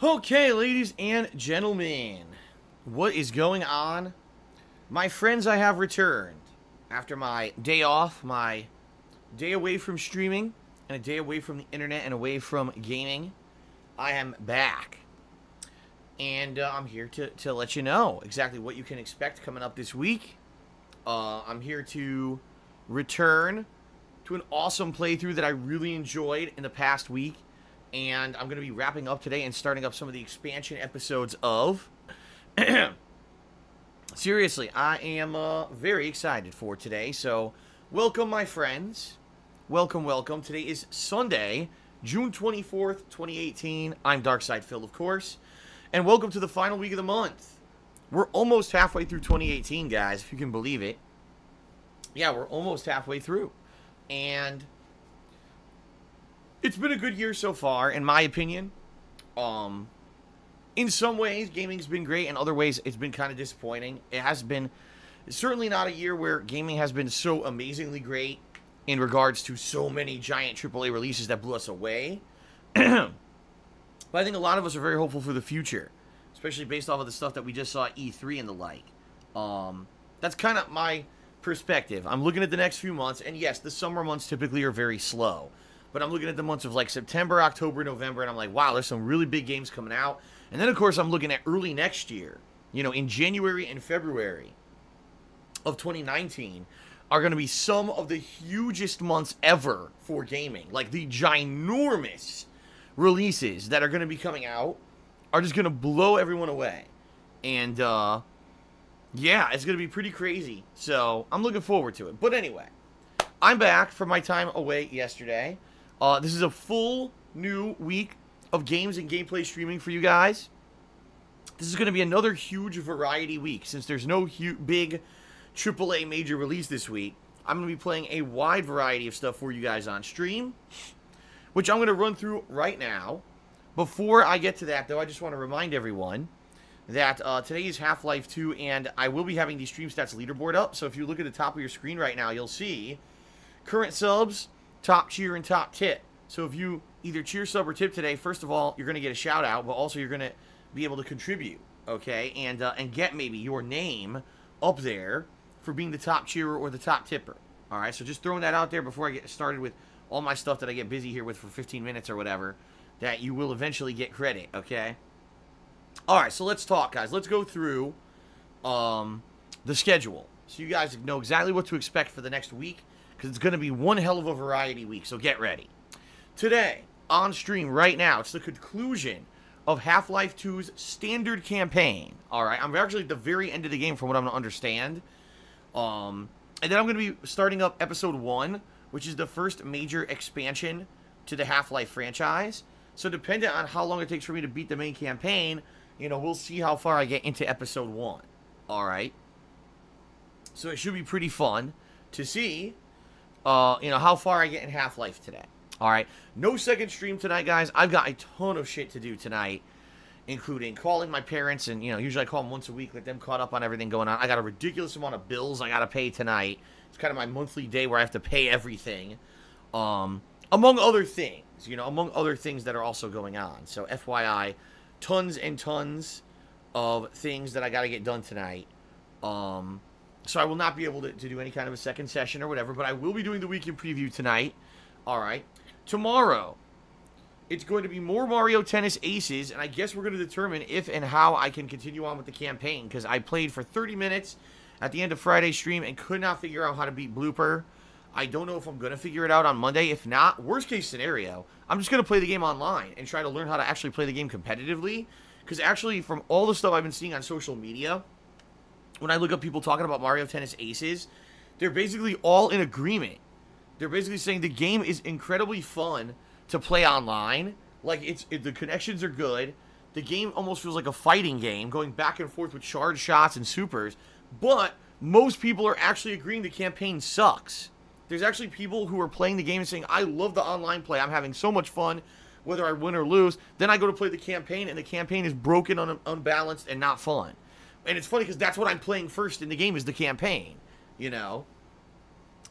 Okay, ladies and gentlemen, what is going on? My friends, I have returned after my day off, my day away from streaming, and a day away from the internet and away from gaming. I am back, and I'm here to let you know exactly what you can expect coming up this week. I'm here to return to an awesome playthrough that I really enjoyed in the past week. And I'm going to be wrapping up today and starting up some of the expansion episodes of. Seriously, I am very excited for today. So, welcome, my friends. Welcome, welcome. Today is Sunday, June 24th, 2018. I'm Darkside Phil, of course. And welcome to the final week of the month. We're almost halfway through 2018, guys, if you can believe it. Yeah, we're almost halfway through. And it's been a good year so far, in my opinion. In some ways, gaming's been great. In other ways, it's been kind of disappointing. It has been certainly not a year where gaming has been so amazingly great in regards to so many giant AAA releases that blew us away. But I think a lot of us are very hopeful for the future, especially based off of the stuff that we just saw at E3 and the like. That's kind of my perspective. I'm looking at the next few months, and yes, the summer months typically are very slow. But I'm looking at the months of like September, October, November, and I'm like, wow, there's some really big games coming out. And then, of course, I'm looking at early next year. You know, in January and February of 2019 are going to be some of the hugest months ever for gaming. Like, the ginormous releases that are going to be coming out are just going to blow everyone away. And, yeah, it's going to be pretty crazy. So, I'm looking forward to it. But anyway, I'm back from my time away yesterday. This is a full new week of games and gameplay streaming for you guys. This is going to be another huge variety week. Since there's no big AAA major release this week, I'm going to be playing a wide variety of stuff for you guys on stream, which I'm going to run through right now. Before I get to that, though, I just want to remind everyone that today is Half-Life 2, and I will be having the Stream Stats leaderboard up. So if you look at the top of your screen right now, you'll see current subs, top cheer, and top tip. So if you either cheer, sub, or tip today, first of all, you're going to get a shout out, but also you're going to be able to contribute, okay? And get maybe your name up there for being the top cheerer or the top tipper. All right, so just throwing that out there before I get started with all my stuff that I get busy here with for 15 minutes or whatever, that you will eventually get credit, okay? All right, so let's talk, guys. Let's go through the schedule so you guys know exactly what to expect for the next week, because it's going to be one hell of a variety week, so get ready. Today, on stream right now, it's the conclusion of Half-Life 2's standard campaign. Alright, I'm actually at the very end of the game from what I'm going to understand. And then I'm going to be starting up Episode 1, which is the first major expansion to the Half-Life franchise. So depending on how long it takes for me to beat the main campaign, you know, we'll see how far I get into Episode 1. Alright? So it should be pretty fun to see you know, how far I get in Half-Life today. Alright, no second stream tonight, guys. I've got a ton of shit to do tonight, including calling my parents, and, you know, usually I call them once a week, let them caught up on everything going on. I got a ridiculous amount of bills I got to pay tonight. It's kind of my monthly day where I have to pay everything, among other things, you know, among other things that are also going on. So, FYI, tons and tons of things that I got to get done tonight. So I will not be able to do any kind of a second session or whatever, but I will be doing the weekend preview tonight. Alright. Tomorrow, it's going to be more Mario Tennis Aces, and I guess we're going to determine if and how I can continue on with the campaign, because I played for 30 minutes at the end of Friday's stream and could not figure out how to beat Blooper. I don't know if I'm going to figure it out on Monday. If not, worst case scenario, I'm just going to play the game online and try to learn how to actually play the game competitively, because actually, from all the stuff I've been seeing on social media, when I look up people talking about Mario Tennis Aces, they're basically all in agreement. They're basically saying the game is incredibly fun to play online. Like, the connections are good. The game almost feels like a fighting game, going back and forth with charge shots and supers. But most people are actually agreeing the campaign sucks. There's actually people who are playing the game and saying, I love the online play. I'm having so much fun, whether I win or lose. Then I go to play the campaign, and the campaign is broken, unbalanced, and not fun. And it's funny because that's what I'm playing first in the game is the campaign, you know?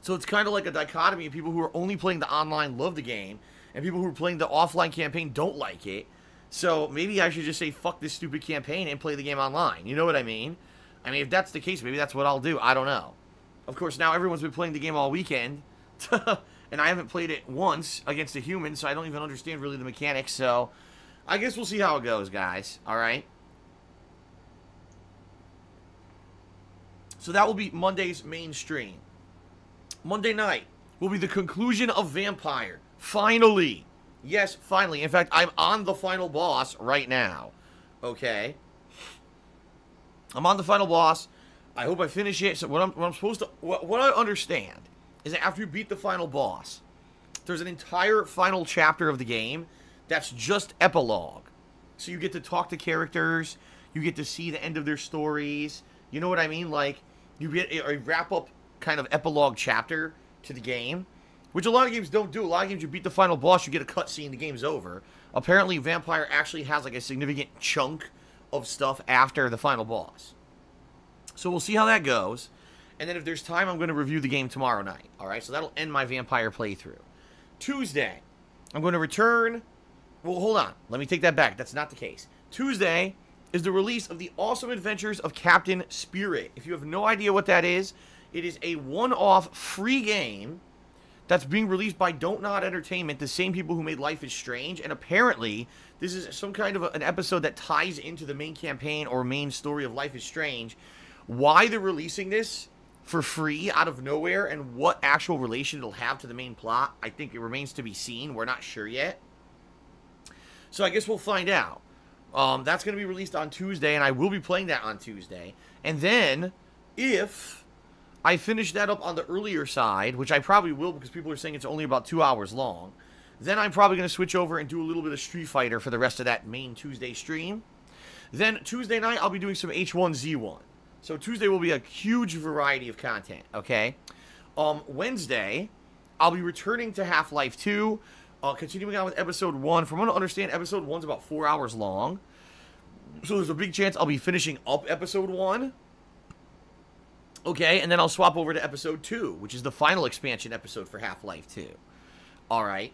So it's kind of like a dichotomy of people who are only playing the online love the game, and people who are playing the offline campaign don't like it. So maybe I should just say fuck this stupid campaign and play the game online. You know what I mean? I mean, if that's the case, maybe that's what I'll do. I don't know. Of course, now everyone's been playing the game all weekend, and I haven't played it once against a human, so I don't even understand really the mechanics. So I guess we'll see how it goes, guys. All right? So that will be Monday's main stream. Monday night will be the conclusion of Vampire. Finally. Yes, finally. In fact, I'm on the final boss right now. Okay? I'm on the final boss. I hope I finish it. So what I'm supposed to... What I understand is that after you beat the final boss, there's an entire final chapter of the game that's just epilogue. So you get to talk to characters. You get to see the end of their stories. You know what I mean? Like, you get a wrap-up kind of epilogue chapter to the game, which a lot of games don't do. A lot of games, you beat the final boss, you get a cutscene, the game's over. Apparently, Vampire actually has like a significant chunk of stuff after the final boss. So we'll see how that goes. And then if there's time, I'm going to review the game tomorrow night. Alright, so that'll end my Vampire playthrough. Tuesday, I'm going to return... Well, hold on. Let me take that back. That's not the case. Tuesday is the release of the Awesome Adventures of Captain Spirit. If you have no idea what that is, it is a one-off free game that's being released by Don't Nod Entertainment, the same people who made Life is Strange, and apparently this is some kind of an episode that ties into the main campaign or main story of Life is Strange. Why they're releasing this for free out of nowhere and what actual relation it'll have to the main plot, I think it remains to be seen. We're not sure yet. So I guess we'll find out. That's going to be released on Tuesday, and I will be playing that on Tuesday. And then, if I finish that up on the earlier side, which I probably will because people are saying it's only about 2 hours long, then I'm probably going to switch over and do a little bit of Street Fighter for the rest of that main Tuesday stream. Then Tuesday night, I'll be doing some H1Z1. So Tuesday will be a huge variety of content, okay? Wednesday, I'll be returning to Half-Life 2, continuing on with Episode 1. From what I understand, Episode 1's about 4 hours long. So there's a big chance I'll be finishing up Episode 1. Okay, and then I'll swap over to Episode 2, which is the final expansion episode for Half-Life 2. Alright.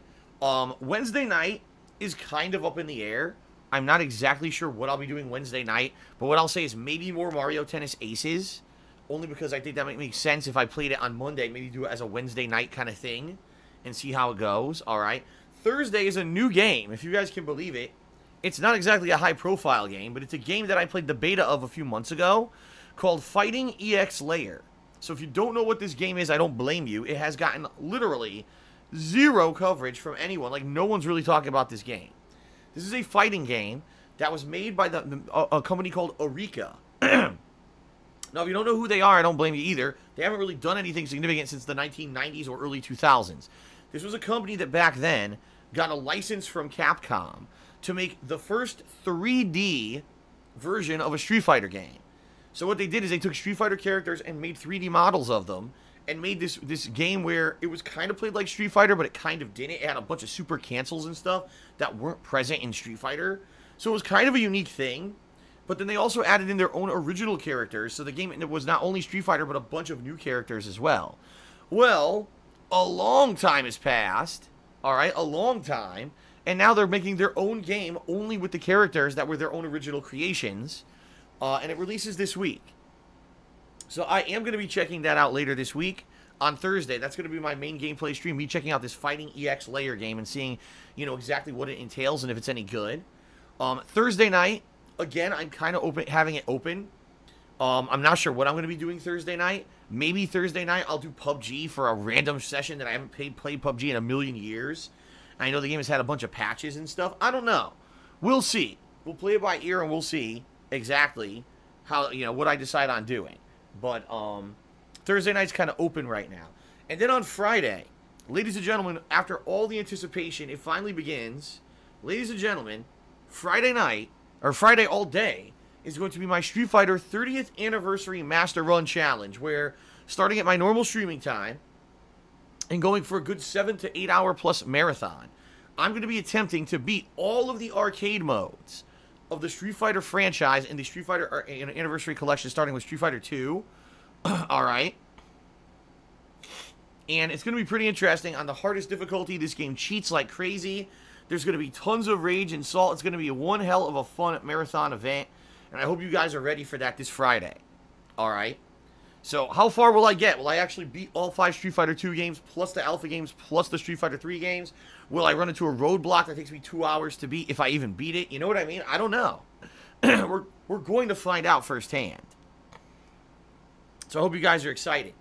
Wednesday night is kind of up in the air. I'm not exactly sure what I'll be doing Wednesday night, but what I'll say is maybe more Mario Tennis Aces, only because I think that might make sense if I played it on Monday, maybe do it as a Wednesday night kind of thing, and see how it goes, alright? Thursday is a new game, if you guys can believe it. It's not exactly a high-profile game, but it's a game that I played the beta of a few months ago, called Fighting EX Layer. So if you don't know what this game is, I don't blame you. It has gotten literally zero coverage from anyone. Like, no one's really talking about this game. This is a fighting game that was made by a company called Eureka. Now, if you don't know who they are, I don't blame you either. They haven't really done anything significant since the 1990s or early 2000s. This was a company that back then got a license from Capcom to make the first 3D version of a Street Fighter game. So what they did is they took Street Fighter characters and made 3D models of them and made this game where it was kind of played like Street Fighter, but it kind of didn't. It had a bunch of super cancels and stuff that weren't present in Street Fighter. So it was kind of a unique thing. But then they also added in their own original characters. So the game was not only Street Fighter, but a bunch of new characters as well. Well, a long time has passed. Alright, a long time. And now they're making their own game only with the characters that were their own original creations. And it releases this week. So I am going to be checking that out later this week on Thursday. That's going to be my main gameplay stream. Me checking out this Fighting EX Layer game and seeing, you know, exactly what it entails and if it's any good. Thursday night, again, I'm kind of having it open. I'm not sure what I'm going to be doing Thursday night. Maybe Thursday night I'll do PUBG for a random session that I haven't played PUBG in a million years. I know the game has had a bunch of patches and stuff. I don't know. We'll see. We'll play it by ear and we'll see exactly how, you know, what I decide on doing. But Thursday night's kind of open right now. And then on Friday, ladies and gentlemen, after all the anticipation, it finally begins. Ladies and gentlemen, Friday night, or Friday all day, is going to be my Street Fighter 30th Anniversary Master Run Challenge, where starting at my normal streaming time and going for a good 7 to 8 hour plus marathon, I'm going to be attempting to beat all of the arcade modes of the Street Fighter franchise in the Street Fighter Anniversary Collection, starting with Street Fighter 2. Alright. And it's going to be pretty interesting. On the hardest difficulty, this game cheats like crazy. There's going to be tons of rage and salt. It's going to be one hell of a fun marathon event. And I hope you guys are ready for that this Friday. All right? So how far will I get? Will I actually beat all 5 Street Fighter 2 games, plus the Alpha games, plus the Street Fighter 3 games? Will I run into a roadblock that takes me 2 hours to beat, if I even beat it? You know what I mean? I don't know. We're going to find out firsthand. So I hope you guys are excited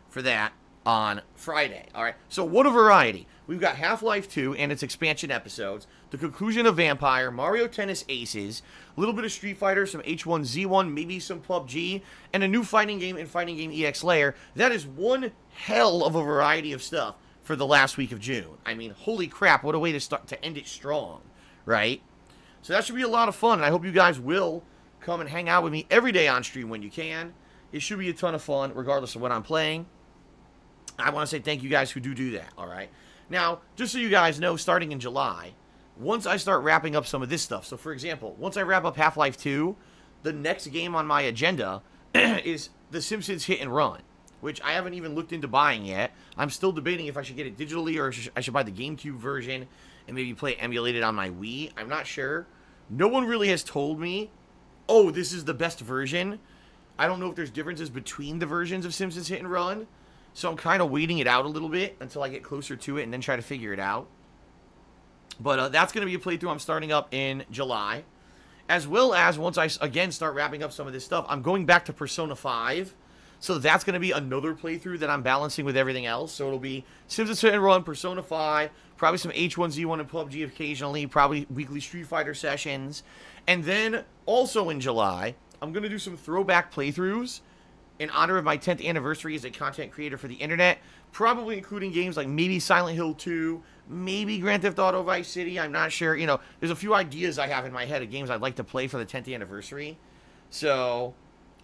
for that on Friday. All right. So what a variety. We've got Half-Life 2 and its expansion episodes, the conclusion of Vampire, Mario Tennis Aces, a little bit of Street Fighter, some H1Z1, maybe some PUBG, and a new fighting game and Fighting Game EX Layer. That is one hell of a variety of stuff for the last week of June. I mean, holy crap, what a way to start to end it strong, right? So that should be a lot of fun, and I hope you guys will come and hang out with me every day on stream when you can. It should be a ton of fun, regardless of what I'm playing. I want to say thank you guys who do that, all right? Now, just so you guys know, starting in July, once I start wrapping up some of this stuff, so for example, once I wrap up Half-Life 2, the next game on my agenda is The Simpsons Hit and Run, which I haven't even looked into buying yet. I'm still debating if I should get it digitally or I should buy the GameCube version and maybe play it emulated on my Wii. I'm not sure. No one really has told me, oh, this is the best version. I don't know if there's differences between the versions of Simpsons Hit and Run. So I'm kind of waiting it out a little bit until I get closer to it and then try to figure it out. But that's going to be a playthrough I'm starting up in July. As well as once I, again, start wrapping up some of this stuff, I'm going back to Persona 5. So that's going to be another playthrough that I'm balancing with everything else. So it'll be Simpsons Hit and Run, Persona 5, probably some H1Z1 and PUBG occasionally, probably weekly Street Fighter sessions. And then also in July, I'm going to do some throwback playthroughs in honor of my 10th anniversary as a content creator for the internet, probably including games like maybe Silent Hill 2, maybe Grand Theft Auto Vice City, I'm not sure. You know, there's a few ideas I have in my head of games I'd like to play for the 10th anniversary. So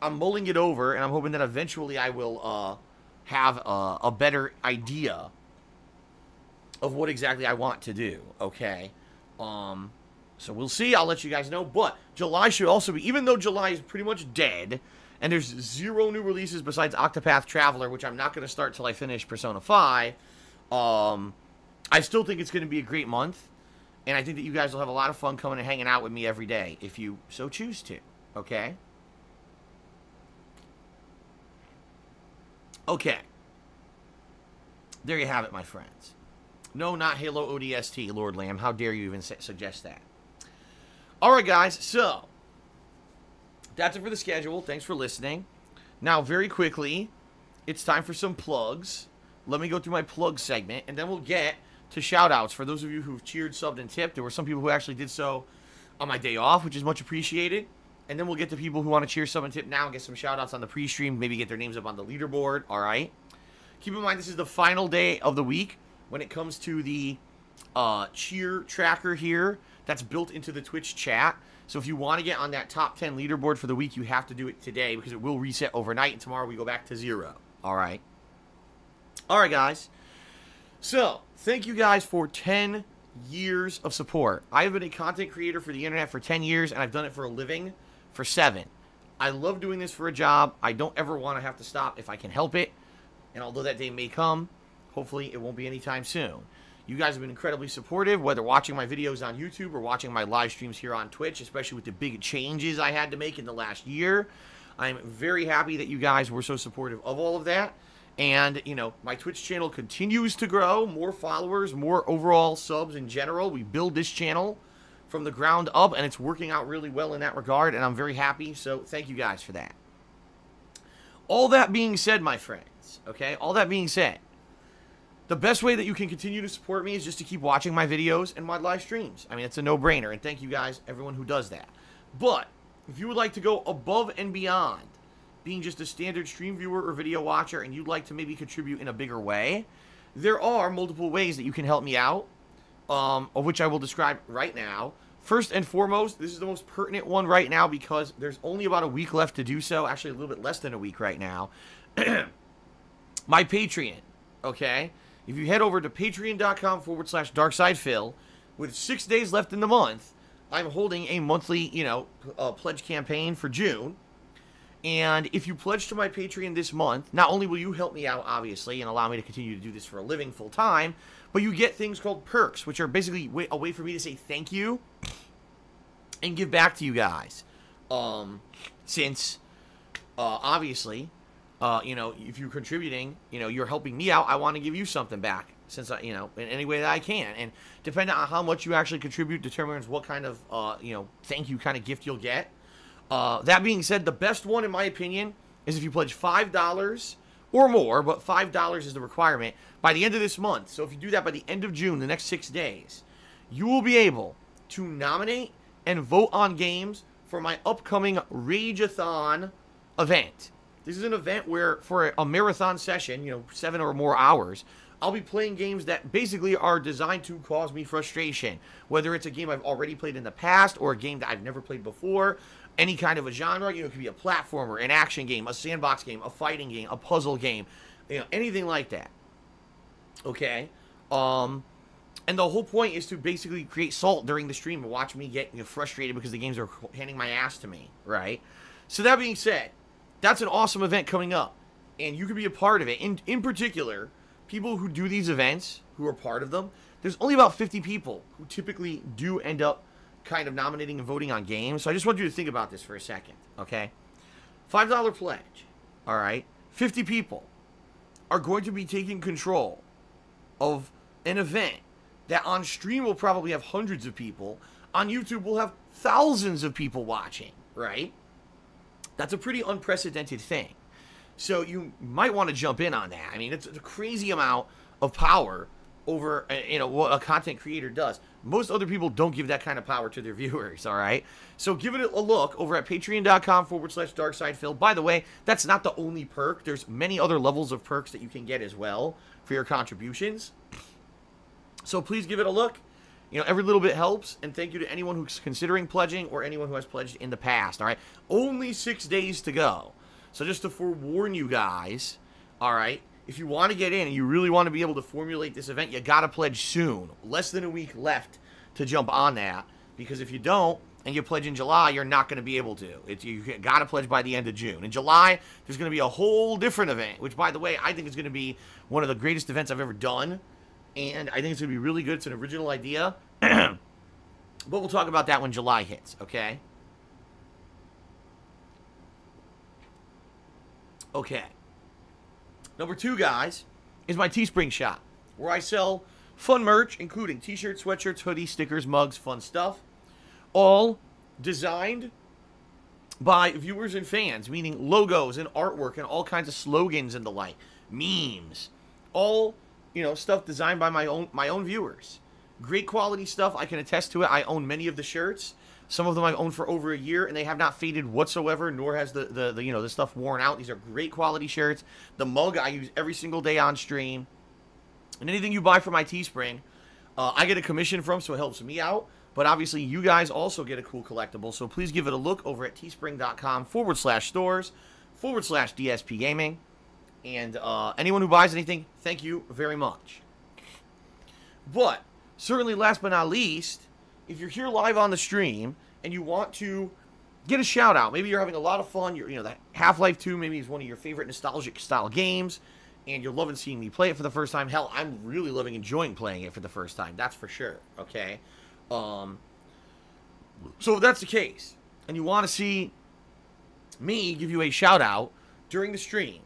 I'm mulling it over, and I'm hoping that eventually I will have a better idea of what exactly I want to do, okay? So we'll see. I'll let you guys know. But July should also be, even though July is pretty much dead, and there's 0 new releases besides Octopath Traveler, which I'm not going to start till I finish Persona 5. I still think it's going to be a great month. And I think that you guys will have a lot of fun coming and hanging out with me every day, if you so choose to. Okay? Okay. There you have it, my friends. No, not Halo ODST, Lord Lamb. How dare you even suggest that? Alright, guys. So, that's it for the schedule. Thanks for listening. Now, very quickly, it's time for some plugs. Let me go through my plug segment, and then we'll get to shout-outs. For those of you who've cheered, subbed, and tipped, there were some people who actually did so on my day off, which is much appreciated. And then we'll get to people who want to cheer, sub, and tip now and get some shout-outs on the pre-stream, maybe get their names up on the leaderboard, all right? Keep in mind, this is the final day of the week when it comes to the cheer tracker here that's built into the Twitch chat. So if you want to get on that top 10 leaderboard for the week, you have to do it today because it will reset overnight, and tomorrow we go back to 0. All right? All right, guys. So, thank you guys for 10 years of support. I have been a content creator for the internet for 10 years, and I've done it for a living for 7. I love doing this for a job. I don't ever want to have to stop if I can help it. And although that day may come, hopefully it won't be anytime soon. You guys have been incredibly supportive, whether watching my videos on YouTube or watching my live streams here on Twitch, especially with the big changes I had to make in the last year. I'm very happy that you guys were so supportive of all of that. And, you know, my Twitch channel continues to grow. More followers, more overall subs in general. We build this channel from the ground up, and it's working out really well in that regard, and I'm very happy. So thank you guys for that. All that being said, my friends, okay, all that being said, the best way that you can continue to support me is just to keep watching my videos and my live streams. I mean, it's a no-brainer, and thank you guys, everyone who does that. But if you would like to go above and beyond being just a standard stream viewer or video watcher, and you'd like to maybe contribute in a bigger way, there are multiple ways that you can help me out, of which I will describe right now. First and foremost, this is the most pertinent one right now because there's only about a week left to do so. Actually, a little bit less than a week right now. My Patreon, okay? If you head over to patreon.com/DarksidePhil, with 6 days left in the month, I'm holding a monthly, pledge campaign for June. And if you pledge to my Patreon this month, not only will you help me out, obviously, and allow me to continue to do this for a living full time, but you get things called perks, which are basically a way for me to say thank you and give back to you guys. Since, obviously, you know, if you're contributing, you know, you're helping me out, I want to give you something back, since, you know, in any way that I can. And depending on how much you actually contribute determines what kind of, you know, thank you kind of gift you'll get. That being said, the best one, in my opinion, is if you pledge $5 or more, but $5 is the requirement, by the end of this month. So if you do that by the end of June, the next 6 days, you will be able to nominate and vote on games for my upcoming Rageathon event. This is an event where, for a marathon session, you know, 7 or more hours, I'll be playing games that basically are designed to cause me frustration. Whether it's a game I've already played in the past or a game that I've never played before, any kind of a genre, you know, it could be a platformer, an action game, a sandbox game, a fighting game, a puzzle game, you know, anything like that. Okay? And the whole point is to basically create salt during the stream and watch me get, you know, frustrated because the games are handing my ass to me, right? So that being said, that's an awesome event coming up, and you could be a part of it. In particular, people who do these events, who are part of them, there's only about 50 people who typically do end up kind of nominating and voting on games. So I just want you to think about this for a second, okay? $5 pledge, all right? 50 people are going to be taking control of an event that on stream will probably have hundreds of people. On YouTube will have thousands of people watching, right? That's a pretty unprecedented thing. So you might want to jump in on that. I mean, it's a crazy amount of power over, you know, what a content creator does. Most other people don't give that kind of power to their viewers, all right? So give it a look over at patreon.com/darksidefil. By the way, that's not the only perk. There's many other levels of perks that you can get as well for your contributions. So please give it a look. You know, every little bit helps, and thank you to anyone who's considering pledging or anyone who has pledged in the past, all right? Only 6 days to go. So just to forewarn you guys, all right, if you want to get in and you really want to be able to formulate this event, you got to pledge soon. Less than a week left to jump on that, because if you don't and you pledge in July, you're not going to be able to. You got to pledge by the end of June. In July, there's going to be a whole different event, which, by the way, I think is going to be one of the greatest events I've ever done. And I think it's going to be really good. It's an original idea. But we'll talk about that when July hits, okay? Okay. Number 2, guys, is my Teespring shop, where I sell fun merch, including t-shirts, sweatshirts, hoodies, stickers, mugs, fun stuff. All designed by viewers and fans, meaning logos and artwork and all kinds of slogans and the like. Memes. All, you know, stuff designed by my own viewers. Great quality stuff. I can attest to it. I own many of the shirts. Some of them I've owned for over a year, and they have not faded whatsoever, nor has the you know, the stuff worn out. These are great quality shirts. The mug I use every single day on stream. And anything you buy from my Teespring, I get a commission from, so it helps me out. But obviously, you guys also get a cool collectible. So please give it a look over at teespring.com/stores/DSPGaming. And anyone who buys anything, thank you very much. But certainly, last but not least, if you're here live on the stream and you want to get a shout out, maybe you're having a lot of fun, you know, that Half-Life 2 maybe is one of your favorite nostalgic style games, and you're loving seeing me play it for the first time. Hell, I'm really loving enjoying playing it for the first time, that's for sure, okay? So if that's the case, and you want to see me give you a shout out during the stream,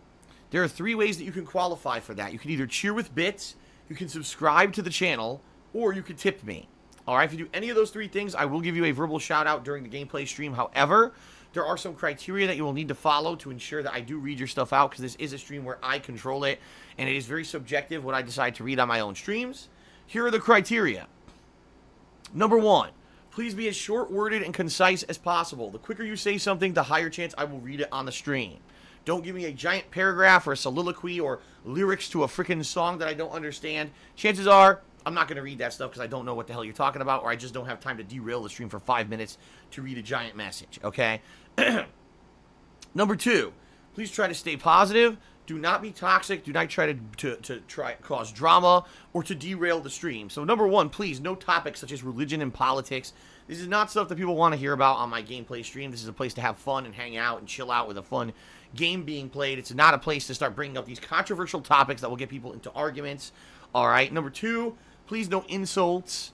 there are 3 ways that you can qualify for that. You can either cheer with bits, you can subscribe to the channel, or you can tip me. All right, if you do any of those 3 things, I will give you a verbal shout out during the gameplay stream. However, there are some criteria that you will need to follow to ensure that I do read your stuff out, because this is a stream where I control it, and it is very subjective what I decide to read on my own streams. Here are the criteria. Number 1, please be as short-worded and concise as possible. The quicker you say something, the higher chance I will read it on the stream. Don't give me a giant paragraph or a soliloquy or lyrics to a freaking song that I don't understand. Chances are I'm not going to read that stuff because I don't know what the hell you're talking about, or I just don't have time to derail the stream for 5 minutes to read a giant message, okay? Number 2, please try to stay positive. Do not be toxic. Do not try to try cause drama or to derail the stream. So number one, please, no topics such as religion and politics. This is not stuff that people want to hear about on my gameplay stream. This is a place to have fun and hang out and chill out with a fun game being played. It's not a place to start bringing up these controversial topics that will get people into arguments. All right. Number two, please no insults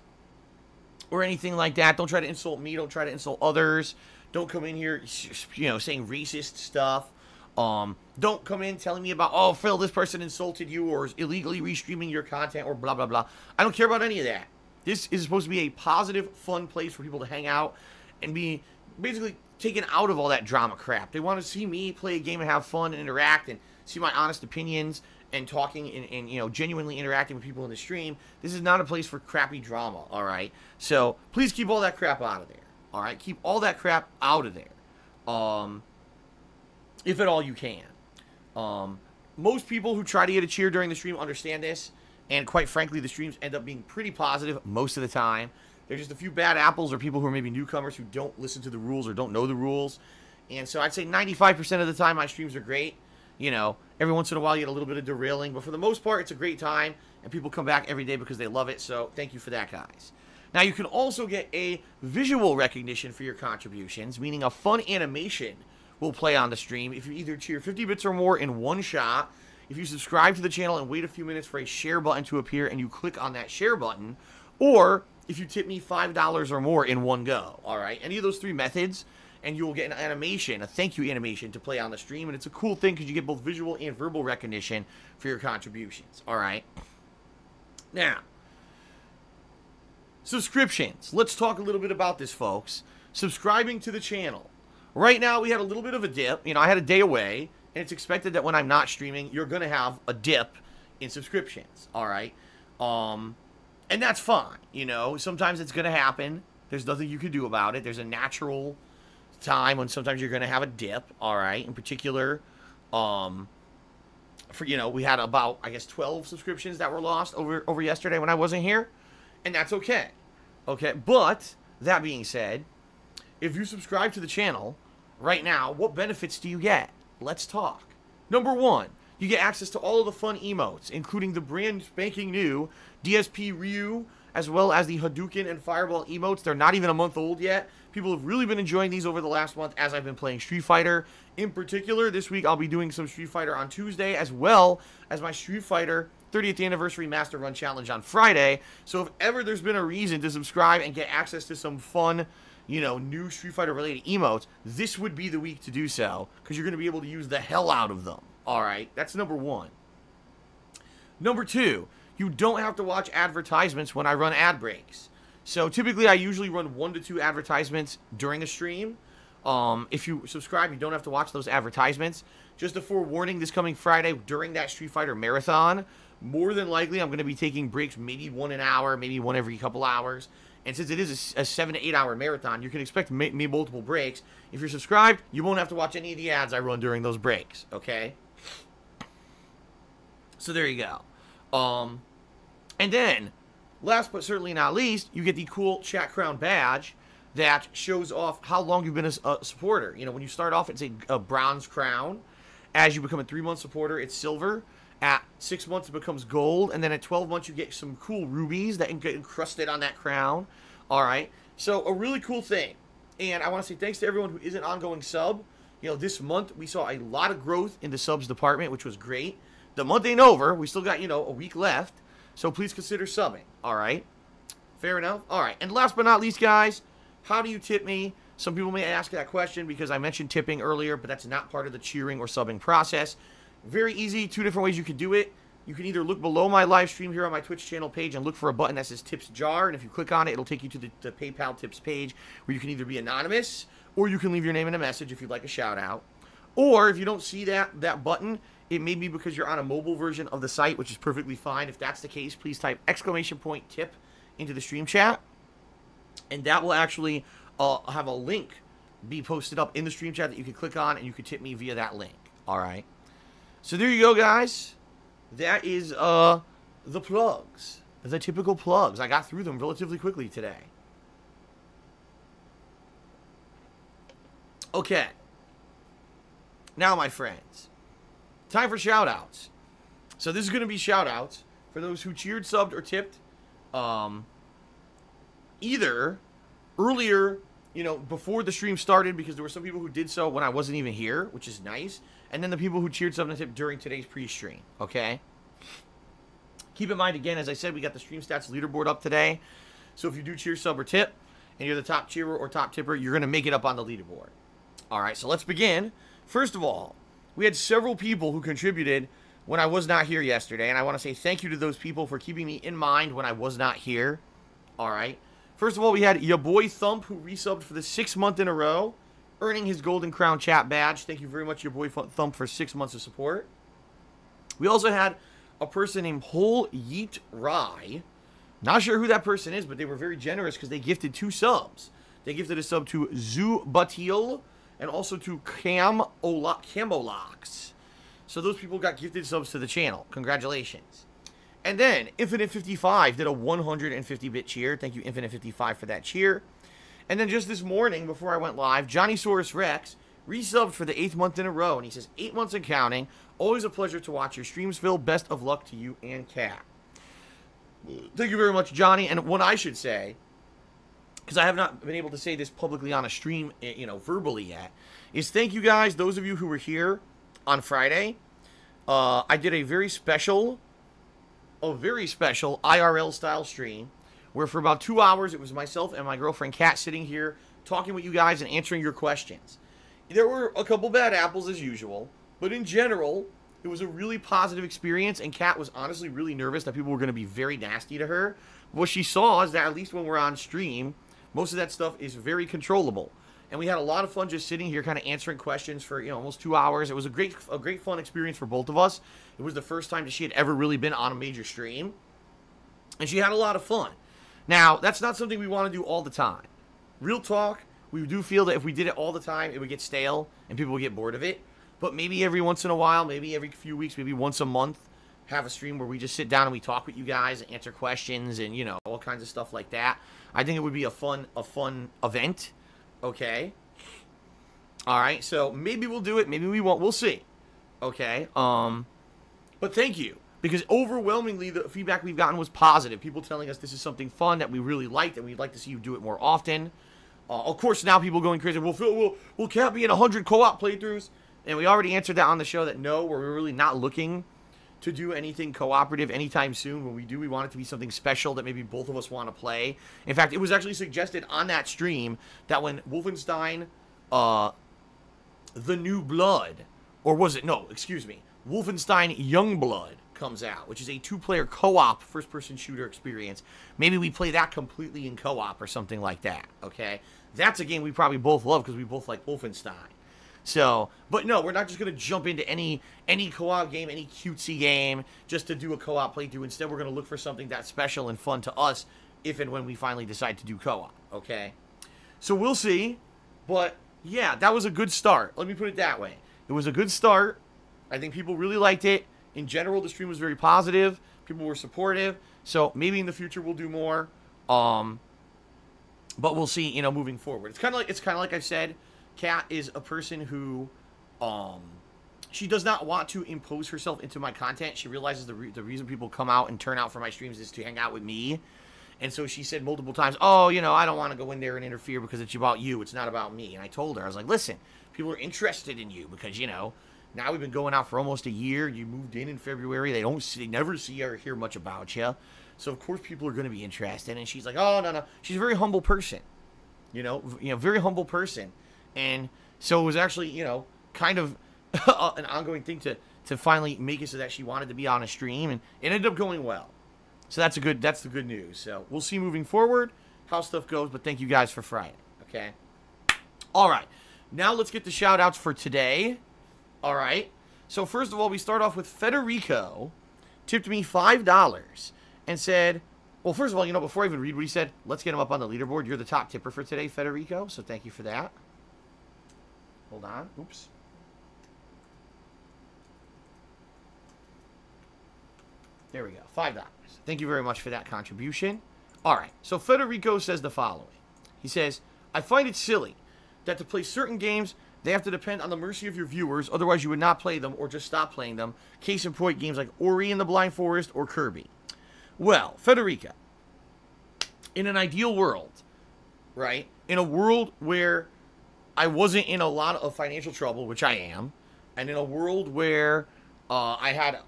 or anything like that. Don't try to insult me. Don't try to insult others. Don't come in here, you know, saying racist stuff. Don't come in telling me about, oh, Phil, this person insulted you or is illegally restreaming your content or blah, blah, blah. I don't care about any of that. This is supposed to be a positive, fun place for people to hang out and be basically taken out of all that drama crap. They want to see me play a game and have fun and interact and see my honest opinions and talking and you know, genuinely interacting with people in the stream. This is not a place for crappy drama, all right? So please keep all that crap out of there, all right? Keep all that crap out of there, if at all you can. Most people who try to get a cheer during the stream understand this. And quite frankly, the streams end up being pretty positive most of the time. There's just a few bad apples or people who are maybe newcomers who don't listen to the rules or don't know the rules. And so I'd say 95% of the time my streams are great. You know, every once in a while you get a little bit of derailing. But for the most part, it's a great time. And people come back every day because they love it. So thank you for that, guys. Now, you can also get a visual recognition for your contributions, meaning a fun animation will play on the stream if you either cheer 50 bits or more in one shot, if you subscribe to the channel and wait a few minutes for a share button to appear and you click on that share button, or if you tip me $5 or more in one go, all right? Any of those three methods, and you will get an animation, a thank you animation to play on the stream, and it's a cool thing because you get both visual and verbal recognition for your contributions, all right? Now, subscriptions. Let's talk a little bit about this, folks. Subscribing to the channel. Right now, we had a little bit of a dip. You know, I had a day away. And it's expected that when I'm not streaming, you're going to have a dip in subscriptions, all right? And that's fine, you know? Sometimes it's going to happen. There's nothing you can do about it. There's a natural time when sometimes you're going to have a dip, all right? In particular, you know, we had about, I guess, 12 subscriptions that were lost over yesterday when I wasn't here. And that's okay, okay? But, that being said, if you subscribe to the channel right now, what benefits do you get? Let's talk. Number one, you get access to all of the fun emotes, including the brand spanking new DSP Ryu, as well as the Hadouken and Fireball emotes. They're not even a month old yet. People have really been enjoying these over the last month as I've been playing Street Fighter. In particular, this week I'll be doing some Street Fighter on Tuesday, as well as my Street Fighter 30th Anniversary Master Run Challenge on Friday. So if ever there's been a reason to subscribe and get access to some fun, you know, new Street Fighter related emotes, this would be the week to do so, because you're going to be able to use the hell out of them. Alright, that's number one. Number two, you don't have to watch advertisements when I run ad breaks. So typically I usually run 1 to 2 advertisements during a stream. If you subscribe, you don't have to watch those advertisements. Just a forewarning, this coming Friday during that Street Fighter marathon, more than likely I'm going to be taking breaks, maybe one an hour, maybe one every couple hours. And since it is a 7 to 8 hour marathon, you can expect me multiple breaks. If you're subscribed, you won't have to watch any of the ads I run during those breaks, okay? So there you go. And then, last but certainly not least, you get the cool Chat Crown badge that shows off how long you've been a supporter. You know, when you start off, it's a bronze crown. As you become a 3-month supporter, it's silver. At 6 months, it becomes gold. And then at 12 months, you get some cool rubies that get encrusted on that crown. All right. So, a really cool thing. And I want to say thanks to everyone who is an ongoing sub. You know, this month, we saw a lot of growth in the subs department, which was great. The month ain't over. We still got, you know, a week left. So, please consider subbing. All right. Fair enough? All right. And last but not least, guys, how do you tip me? Some people may ask that question because I mentioned tipping earlier, but that's not part of the cheering or subbing process. Very easy. 2 different ways you can do it. You can either look below my live stream here on my Twitch channel page and look for a button that says Tips Jar. And if you click on it, it'll take you to the PayPal Tips page where you can either be anonymous or you can leave your name in a message if you'd like a shout out. Or if you don't see that button, it may be because you're on a mobile version of the site, which is perfectly fine. If that's the case, please type !tip into the stream chat. And that will actually have a link be posted up in the stream chat that you can click on and you can tip me via that link. All right. So there you go, guys. That is the plugs. The typical plugs. I got through them relatively quickly today. Okay. Now, my friends, time for shout-outs. So this is going to be shout-outs for those who cheered, subbed, or tipped. Either earlier, you know, before the stream started, because there were some people who did so when I wasn't even here, which is nice. And then the people who cheered, subbed, and tipped during today's pre-stream, okay? Keep in mind, again, as I said, we got the stream stats leaderboard up today. So if you do cheer, sub, or tip, and you're the top cheerer or top tipper, you're going to make it up on the leaderboard. All right, so let's begin. First of all, we had several people who contributed when I was not here yesterday, and I want to say thank you to those people for keeping me in mind when I was not here. All right. First of all, we had your boy Thump, who resubbed for the 6th month in a row, earning his Golden Crown chat badge. Thank you very much, your boy Thump, for 6 months of support. We also had a person named Whole Yeet Rye. Not sure who that person is, but they were very generous because they gifted 2 subs. They gifted a sub to Zubatil and also to Camolox. So those people got gifted subs to the channel. Congratulations. And then Infinite55 did a 150-bit cheer. Thank you, Infinite55, for that cheer. And then just this morning, before I went live, Johnny Saurus Rex resubbed for the 8th month in a row. And he says, 8 months and counting. Always a pleasure to watch your streams, Phil. Best of luck to you and Kat. Thank you very much, Johnny. And what I should say, because I have not been able to say this publicly on a stream, you know, verbally yet, is thank you guys, those of you who were here on Friday. I did a very special IRL style stream where for about 2 hours it was myself and my girlfriend Kat sitting here talking with you guys and answering your questions. There were a couple bad apples as usual, but in general it was a really positive experience, and Kat was honestly really nervous that people were going to be very nasty to her. What she saw is that at least when we're on stream, most of that stuff is very controllable. And we had a lot of fun just sitting here kind of answering questions for, you know, almost 2 hours. It was a great fun experience for both of us. It was the first time that she had ever really been on a major stream. And she had a lot of fun. Now, that's not something we want to do all the time. Real talk, we do feel that if we did it all the time, it would get stale and people would get bored of it. But maybe every once in a while, maybe every few weeks, maybe once a month, have a stream where we just sit down and we talk with you guys and answer questions and, you know, all kinds of stuff like that. I think it would be a fun event. Okay. All right. So maybe we'll do it. Maybe we won't. We'll see. Okay. But thank you, because overwhelmingly the feedback we've gotten was positive. People telling us this is something fun that we really liked and we'd like to see you do it more often. Of course, now people going crazy. Well, Phil, we'll Kat be in 100 co-op playthroughs? And we already answered that on the show that no, we're really not looking to do anything cooperative anytime soon. When we do, we want it to be something special that maybe both of us want to play. In fact, it was actually suggested on that stream that when Wolfenstein, The New Blood, or was it, no, excuse me, Wolfenstein Youngblood comes out, which is a 2-player co-op first-person shooter experience, maybe we play that completely in co-op or something like that, okay? That's a game we probably both love because we both like Wolfenstein. So, but no, we're not just going to jump into any co-op game, any cutesy game, just to do a co-op playthrough. Instead, we're going to look for something that's special and fun to us if and when we finally decide to do co-op, okay? So we'll see, but yeah, that was a good start. Let me put it that way. It was a good start. I think people really liked it. In general, the stream was very positive. People were supportive. So maybe in the future we'll do more. But we'll see, you know, moving forward. It's kind of like I said, Kat is a person who, she does not want to impose herself into my content. She realizes the reason people come out and turn out for my streams is to hang out with me. And so she said multiple times, oh, you know, I don't want to go in there and interfere because it's about you. It's not about me. And I told her, I was like, listen, people are interested in you because, you know, now we've been going out for almost a year. You moved in February. They never see or hear much about you. So, of course, people are going to be interested. And she's like, oh, no. She's a very humble person, you know, very humble person. And so it was actually, you know, kind of an ongoing thing to finally make it so that she wanted to be on a stream, and it ended up going well. So that's the good news. So we'll see moving forward how stuff goes, but thank you guys for Friday, okay? All right, now let's get the shout-outs for today. All right, so first of all, we start off with Federico, tipped me $5 and said, well, first of all, you know, before I even read what he said, let's get him up on the leaderboard. You're the top tipper for today, Federico, so thank you for that. Hold on. Oops. There we go. $5. Thank you very much for that contribution. All right. So Federico says the following. He says, I find it silly that to play certain games They have to depend on the mercy of your viewers, otherwise you would not play them or just stop playing them. Case in point, games like Ori and the Blind Forest or Kirby. Well, Federica, in an ideal world, right? In a world where I wasn't in a lot of financial trouble, which I am, and in a world where I had,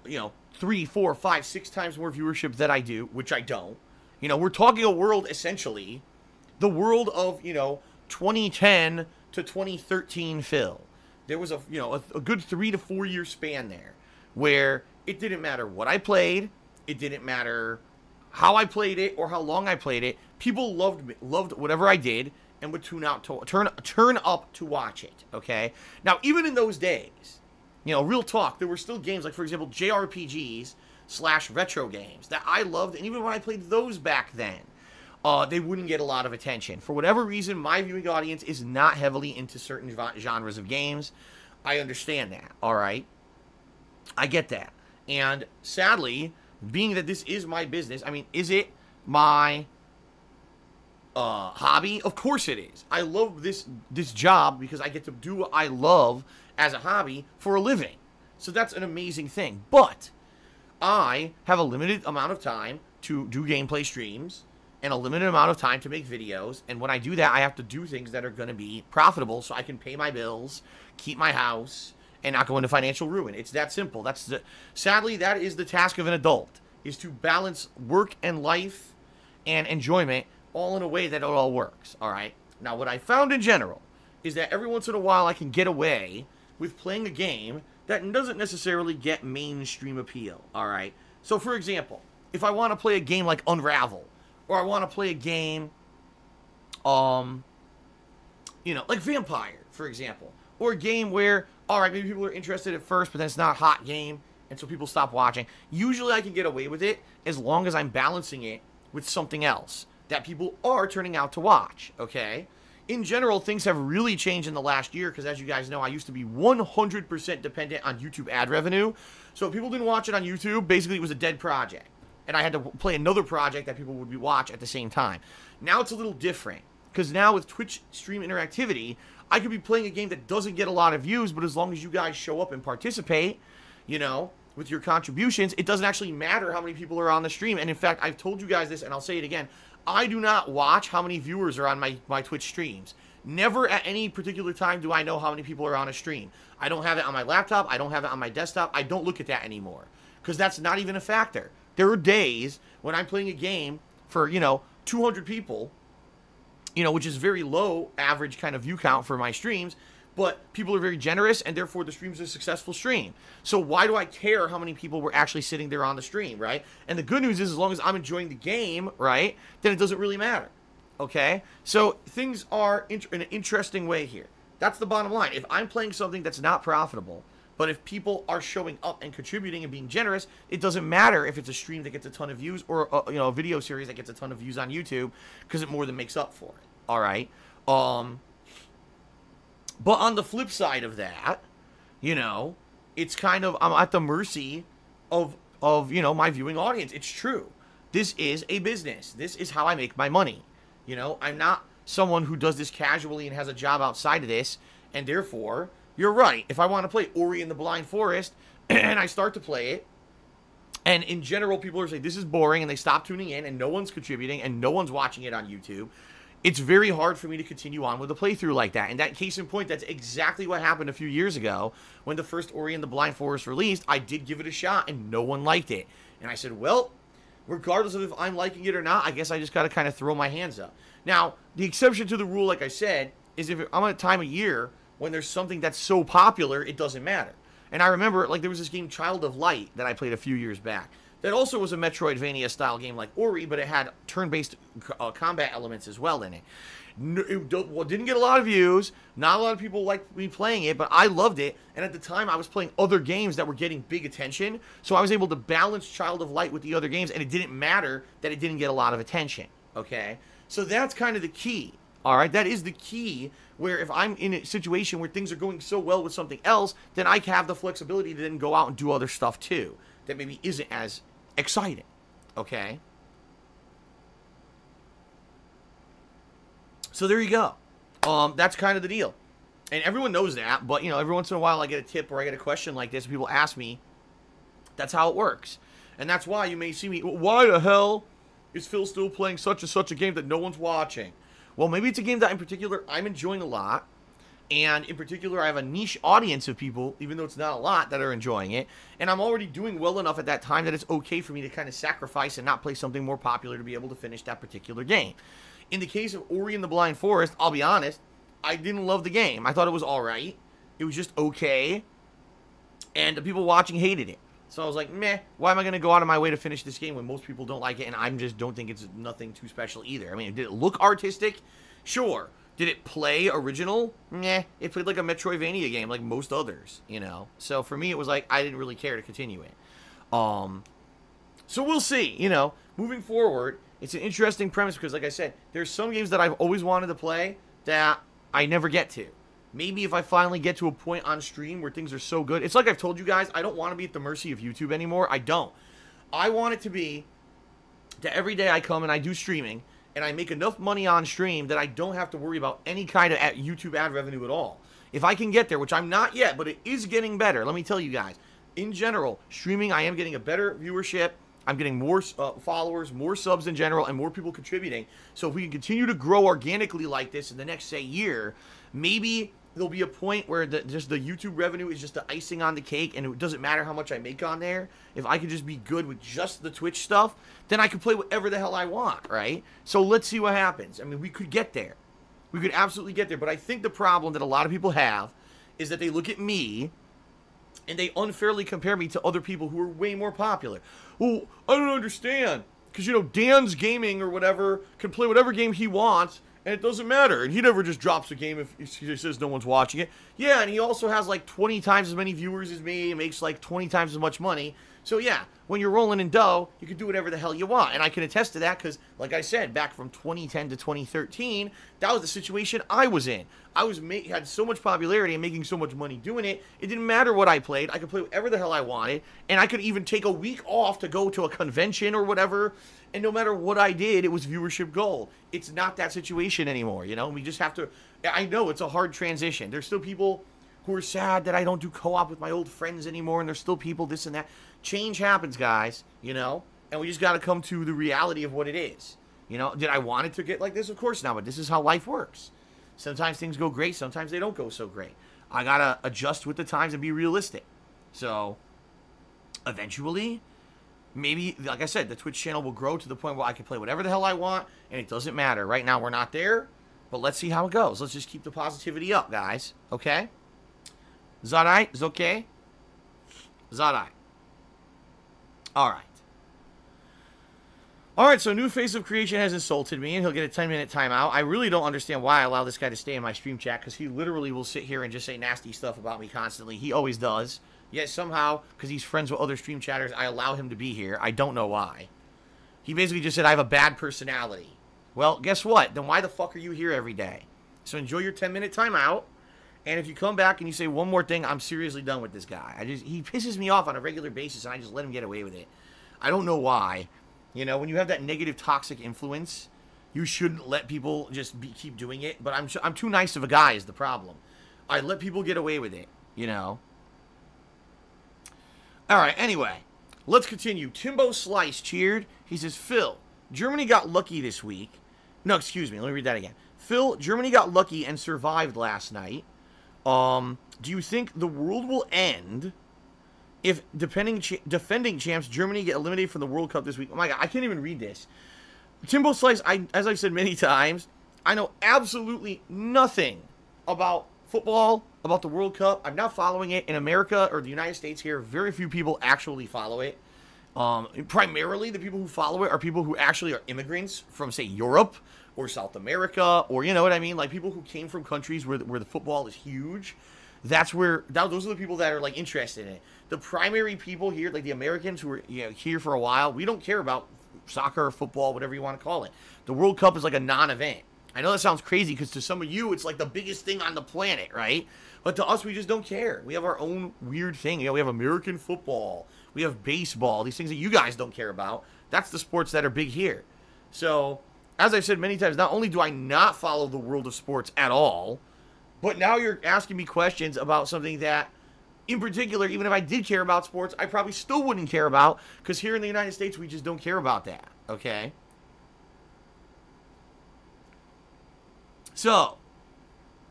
3, 4, 5, 6 times more viewership than I do, which I don't. We're talking a world, essentially, the world of, 2010 to 2013 Phil. There was a good 3 to 4 year span there where it didn't matter what I played, it didn't matter how I played it or how long I played it. People loved whatever I did and would turn up to watch it. Okay. Now, even in those days, real talk, there were still games like, for example, JRPGs / retro games that I loved, and even when I played those back then, they wouldn't get a lot of attention. For whatever reason, my viewing audience is not heavily into certain genres of games. I understand that, all right? I get that. And sadly, being that this is my business, I mean, is it my hobby? Of course it is. I love this job because I get to do what I love as a hobby for a living. So that's an amazing thing. But I have a limited amount of time to do gameplay streams and a limited amount of time to make videos. And when I do that, I have to do things that are going to be profitable so I can pay my bills, keep my house, and not go into financial ruin. It's that simple. Sadly, that is the task of an adult, is to balance work and life and enjoyment all in a way that it all works, all right? Now, what I found in general is that every once in a while I can get away with playing a game that doesn't necessarily get mainstream appeal, all right? So, for example, if I want to play a game like Unravel, or I want to play a game, like Vampire, for example, or a game where, all right, maybe people are interested at first, but then it's not a hot game, and so people stop watching. Usually I can get away with it as long as I'm balancing it with something else that people are turning out to watch, okay? In general, things have really changed in the last year because, as you guys know, I used to be 100% dependent on YouTube ad revenue. So if people didn't watch it on YouTube, basically it was a dead project. And I had to play another project that people would watch at the same time. Now it's a little different because now with Twitch stream interactivity, I could be playing a game that doesn't get a lot of views, but as long as you guys show up and participate, with your contributions, it doesn't actually matter how many people are on the stream. And in fact, I've told you guys this, and I'll say it again. I do not watch how many viewers are on my Twitch streams. Never at any particular time do I know how many people are on a stream. I don't have it on my laptop. I don't have it on my desktop. I don't look at that anymore because that's not even a factor. There are days when I'm playing a game for, 200 people, which is very low average kind of view count for my streams, but people are very generous, and therefore the stream's a successful stream. So why do I care how many people were actually sitting there on the stream, right? And the good news is, as long as I'm enjoying the game, right, then it doesn't really matter, okay? So things are in an interesting way here. That's the bottom line. If I'm playing something that's not profitable, but if people are showing up and contributing and being generous, it doesn't matter if it's a stream that gets a ton of views or, a video series that gets a ton of views on YouTube, because it more than makes up for it, all right? But on the flip side of that, it's kind of, I'm at the mercy of my viewing audience. It's true. This is a business. This is how I make my money. I'm not someone who does this casually and has a job outside of this, and therefore, you're right. If I want to play Ori and the Blind Forest, and I start to play it, and in general, people are saying, this is boring, and they stop tuning in, and no one's contributing, and no one's watching it on YouTube, it's very hard for me to continue on with a playthrough like that. And that case in point, that's exactly what happened a few years ago when the first Ori and the Blind Forest released. I did give it a shot, and no one liked it. And I said, well, regardless of if I'm liking it or not, I guess I just got to kind of throw my hands up. Now, the exception to the rule, like I said, is if I'm at a time of year when there's something that's so popular, it doesn't matter. And I remember, there was this game, Child of Light, that I played a few years back. That also was a Metroidvania-style game like Ori, but it had turn-based combat elements as well in it. It didn't get a lot of views. Not a lot of people liked me playing it, but I loved it. And at the time, I was playing other games that were getting big attention, so I was able to balance Child of Light with the other games, and it didn't matter that it didn't get a lot of attention, okay? So that's kind of the key, all right? That is the key, where if I'm in a situation where things are going so well with something else, then I have the flexibility to then go out and do other stuff too that maybe isn't as exciting, okay? So there you go. That's kind of the deal. And everyone knows that, but, you know, every once in a while I get a tip or I get a question like this, and people ask me. That's how it works. And that's why you may see me, why the hell is Phil still playing such and such a game that no one's watching? Well, maybe it's a game that in particular I'm enjoying a lot. And in particular, I have a niche audience of people, even though it's not a lot, that are enjoying it. And I'm already doing well enough at that time that it's okay for me to kind of sacrifice and not play something more popular to be able to finish that particular game. In the case of Ori and the Blind Forest, I'll be honest, I didn't love the game. I thought it was alright. It was just okay. And the people watching hated it. So I was like, meh, why am I going to go out of my way to finish this game when most people don't like it and I just don't think it's nothing too special either? I mean, did it look artistic? Sure. Did it play original? Meh. It played like a Metroidvania game like most others, you know? So for me, it was like, I didn't really care to continue it. So we'll see, you know? Moving forward, it's an interesting premise because, like I said, there's some games that I've always wanted to play that I never get to. Maybe if I finally get to a point on stream where things are so good. It's like I've told you guys, I don't want to be at the mercy of YouTube anymore. I don't. I want it to be that every day I come and I do streaming, and I make enough money on stream that I don't have to worry about any kind of YouTube ad revenue at all. If I can get there, which I'm not yet, but it is getting better. Let me tell you guys. In general, streaming, I am getting a better viewership. I'm getting more followers, more subs in general, and more people contributing. So if we can continue to grow organically like this in the next, say, year, maybe there'll be a point where just the YouTube revenue is just the icing on the cake, and it doesn't matter how much I make on there. If I could just be good with just the Twitch stuff, then I could play whatever the hell I want, right? So let's see what happens. I mean, we could get there. We could absolutely get there. But I think the problem that a lot of people have is that they look at me and they unfairly compare me to other people who are way more popular. Well, I don't understand. Because, you know, Dan's Gaming or whatever can play whatever game he wants, and it doesn't matter. And he never just drops a game if he just says no one's watching it. Yeah, and he also has like 20 times as many viewers as me and makes like 20 times as much money. So yeah, when you're rolling in dough, you can do whatever the hell you want. And I can attest to that because, like I said, back from 2010 to 2013, that was the situation I was in. I had so much popularity and making so much money doing it, it didn't matter what I played. I could play whatever the hell I wanted. And I could even take a week off to go to a convention or whatever. And no matter what I did, it was viewership gold. It's not that situation anymore, you know? We just have to... I know it's a hard transition. There's still people who are sad that I don't do co-op with my old friends anymore, and there's still people this and that. Change happens, guys, you know? And we just got to come to the reality of what it is. You know, did I want it to get like this? Of course not, but this is how life works. Sometimes things go great, sometimes they don't go so great. I got to adjust with the times and be realistic. So, eventually, maybe, like I said, the Twitch channel will grow to the point where I can play whatever the hell I want, and it doesn't matter. Right now, we're not there, but let's see how it goes. Let's just keep the positivity up, guys. Okay? Is that right? Is okay? Is that right? Alright. Alright, so New Face of Creation has insulted me, and he'll get a 10-minute timeout. I really don't understand why I allow this guy to stay in my stream chat, because he literally will sit here and just say nasty stuff about me constantly. He always does. Yet somehow, because he's friends with other stream chatters, I allow him to be here. I don't know why. He basically just said I have a bad personality. Well, guess what? Then why the fuck are you here every day? So enjoy your 10-minute timeout. And if you come back and you say one more thing, I'm seriously done with this guy. He pisses me off on a regular basis, and I just let him get away with it. I don't know why. You know, when you have that negative, toxic influence, you shouldn't let people just keep doing it. But I'm too nice of a guy is the problem. I let people get away with it, you know. All right, anyway, let's continue. Timbo Slice cheered. He says, Phil, Germany got lucky this week. No, excuse me. Let me read that again. Phil, Germany got lucky and survived last night. Do you think the world will end if defending champs Germany get eliminated from the World Cup this week? Oh my God, I can't even read this. Timbo Slice, as I've said many times, I know absolutely nothing about football, about the World Cup. I'm not following it. In America or the United States here, very few people actually follow it. Primarily, the people who follow it are people who actually are immigrants from, say, Europe or South America, or, you know what I mean? Like, people who came from countries where the football is huge. Those are the people that are, like, interested in it. The primary people here, like the Americans who are, you know, here for a while, we don't care about soccer or football, whatever you want to call it. The World Cup is like a non-event. I know that sounds crazy because to some of you, it's like the biggest thing on the planet, right? But to us, we just don't care. We have our own weird thing. You know, we have American football. We have baseball. These things that you guys don't care about. That's the sports that are big here. So, as I've said many times, not only do I not follow the world of sports at all, But now you're asking me questions about something that, in particular, even if I did care about sports, I probably still wouldn't care about, because here in the United States, we just don't care about that, okay? So,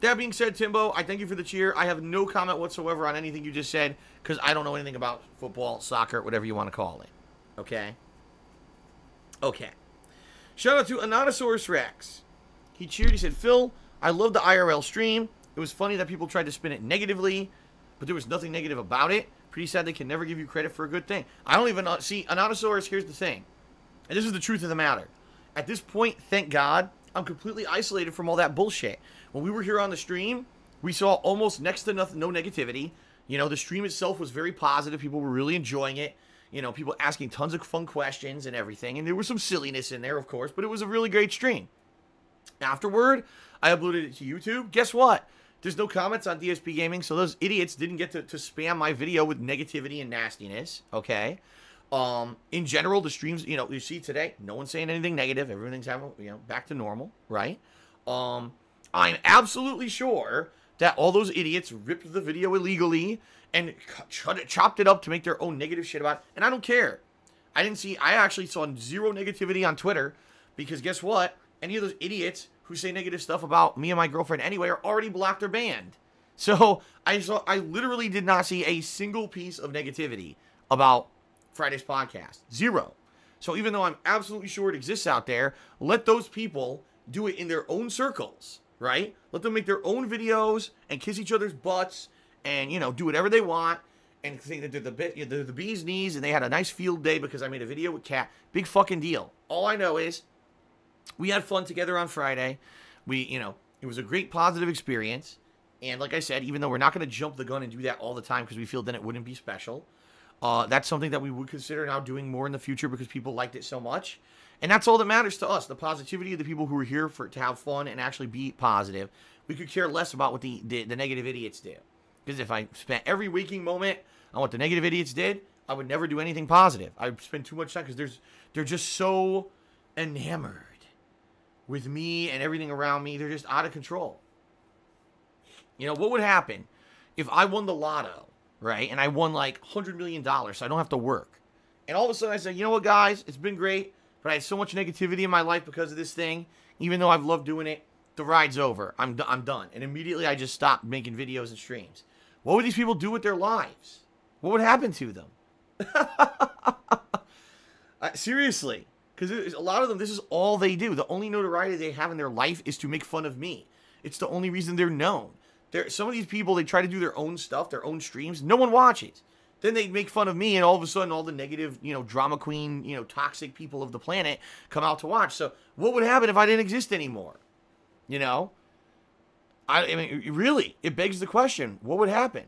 that being said, Timbo, I thank you for the cheer. I have no comment whatsoever on anything you just said, because I don't know anything about football, soccer, whatever you want to call it, okay? Okay. Shout out to Anatosaurus Rex. He cheered, he said, Phil, I love the IRL stream. It was funny that people tried to spin it negatively, but there was nothing negative about it. Pretty sad they can never give you credit for a good thing. I don't even know. See, Anatosaurus, here's the thing. And this is the truth of the matter. At this point, thank God, I'm completely isolated from all that bullshit. When we were here on the stream, we saw almost next to nothing, no negativity. You know, the stream itself was very positive. People were really enjoying it. You know, people asking tons of fun questions and everything. And there was some silliness in there, of course, but it was a really great stream. Afterward, I uploaded it to YouTube. Guess what? There's no comments on DSPGaming, so those idiots didn't get to spam my video with negativity and nastiness, okay? In general, the streams, you know, you see today, no one's saying anything negative. Everything's having, you know, back to normal, right? I'm absolutely sure that all those idiots ripped the video illegally and chopped it up to make their own negative shit about it, and I don't care. I actually saw zero negativity on Twitter, because guess what? Any of those idiots who say negative stuff about me and my girlfriend anyway are already blocked or banned. So I literally did not see a single piece of negativity about Friday's podcast. Zero. So even though I'm absolutely sure it exists out there, let those people do it in their own circles, right? Let them make their own videos and kiss each other's butts and, you know, do whatever they want and think that they're the bee's knees and they had a nice field day because I made a video with Kat. Big fucking deal. All I know is we had fun together on Friday. You know, it was a great positive experience. And like I said, even though we're not going to jump the gun and do that all the time because we feel then it wouldn't be special, that's something that we would consider now doing more in the future because people liked it so much. And that's all that matters to us, the positivity of the people who are here to have fun and actually be positive. We could care less about what the negative idiots do. Because if I spent every waking moment on what the negative idiots did, I would never do anything positive. I would spend too much time because they're just so enamored with me and everything around me. They're just out of control. You know, what would happen if I won the lotto, right? And I won like $100 million so I don't have to work. And all of a sudden I say, you know what, guys? It's been great, but I had so much negativity in my life because of this thing. Even though I've loved doing it, the ride's over. I'm done. And immediately I just stopped making videos and streams. What would these people do with their lives? What would happen to them? Seriously. Because a lot of them, this is all they do. The only notoriety they have in their life is to make fun of me. It's the only reason they're known. Some of these people, they try to do their own stuff, their own streams. No one watches. Then they make fun of me, and all of a sudden, all the negative, you know, drama queen, you know, toxic people of the planet come out to watch. So what would happen if I didn't exist anymore? You know? I mean, really, it begs the question, what would happen?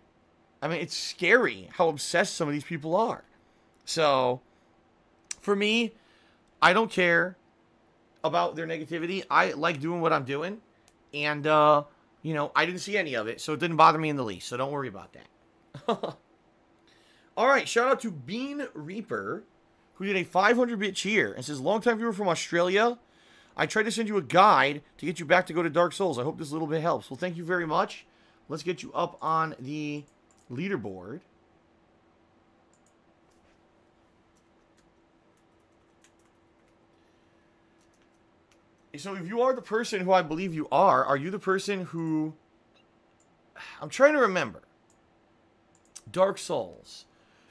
I mean, it's scary how obsessed some of these people are. So, for me, I don't care about their negativity. I like doing what I'm doing. And, you know, I didn't see any of it. So it didn't bother me in the least. So don't worry about that. All right. Shout out to Bean Reaper, who did a 500-bit cheer and says, longtime viewer from Australia. I tried to send you a guide to get you back to go to Dark Souls. I hope this little bit helps. Well, thank you very much. Let's get you up on the leaderboard. So if you are the person who I believe you are you the person who... I'm trying to remember. Dark Souls.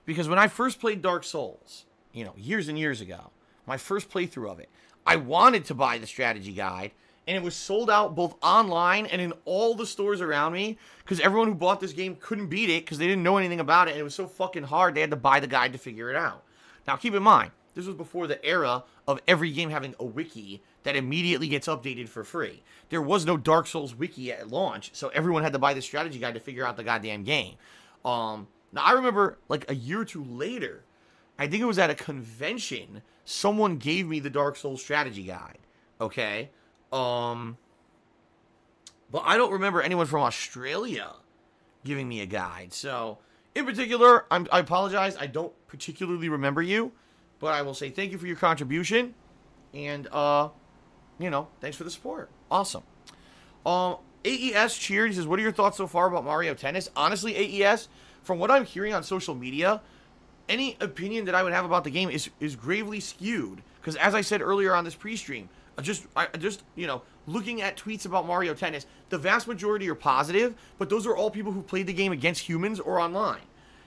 Because when I first played Dark Souls, you know, years and years ago, my first playthrough of it, I wanted to buy the strategy guide, and it was sold out both online and in all the stores around me, because everyone who bought this game couldn't beat it because they didn't know anything about it, and it was so fucking hard they had to buy the guide to figure it out. Now, keep in mind, this was before the era of every game having a wiki that immediately gets updated for free. There was no Dark Souls wiki at launch, so everyone had to buy the strategy guide to figure out the goddamn game. Now, I remember, like, a year or two later, I think it was at a convention, someone gave me the Dark Souls strategy guide, okay? But I don't remember anyone from Australia giving me a guide. So, in particular, I apologize. I don't particularly remember you, but I will say thank you for your contribution. And, you know, thanks for the support. Awesome. AES cheered. He says, what are your thoughts so far about Mario Tennis? Honestly, AES, from what I'm hearing on social media, any opinion that I would have about the game is gravely skewed. Because as I said earlier on this pre-stream, looking at tweets about Mario Tennis, the vast majority are positive, but those are all people who played the game against humans or online.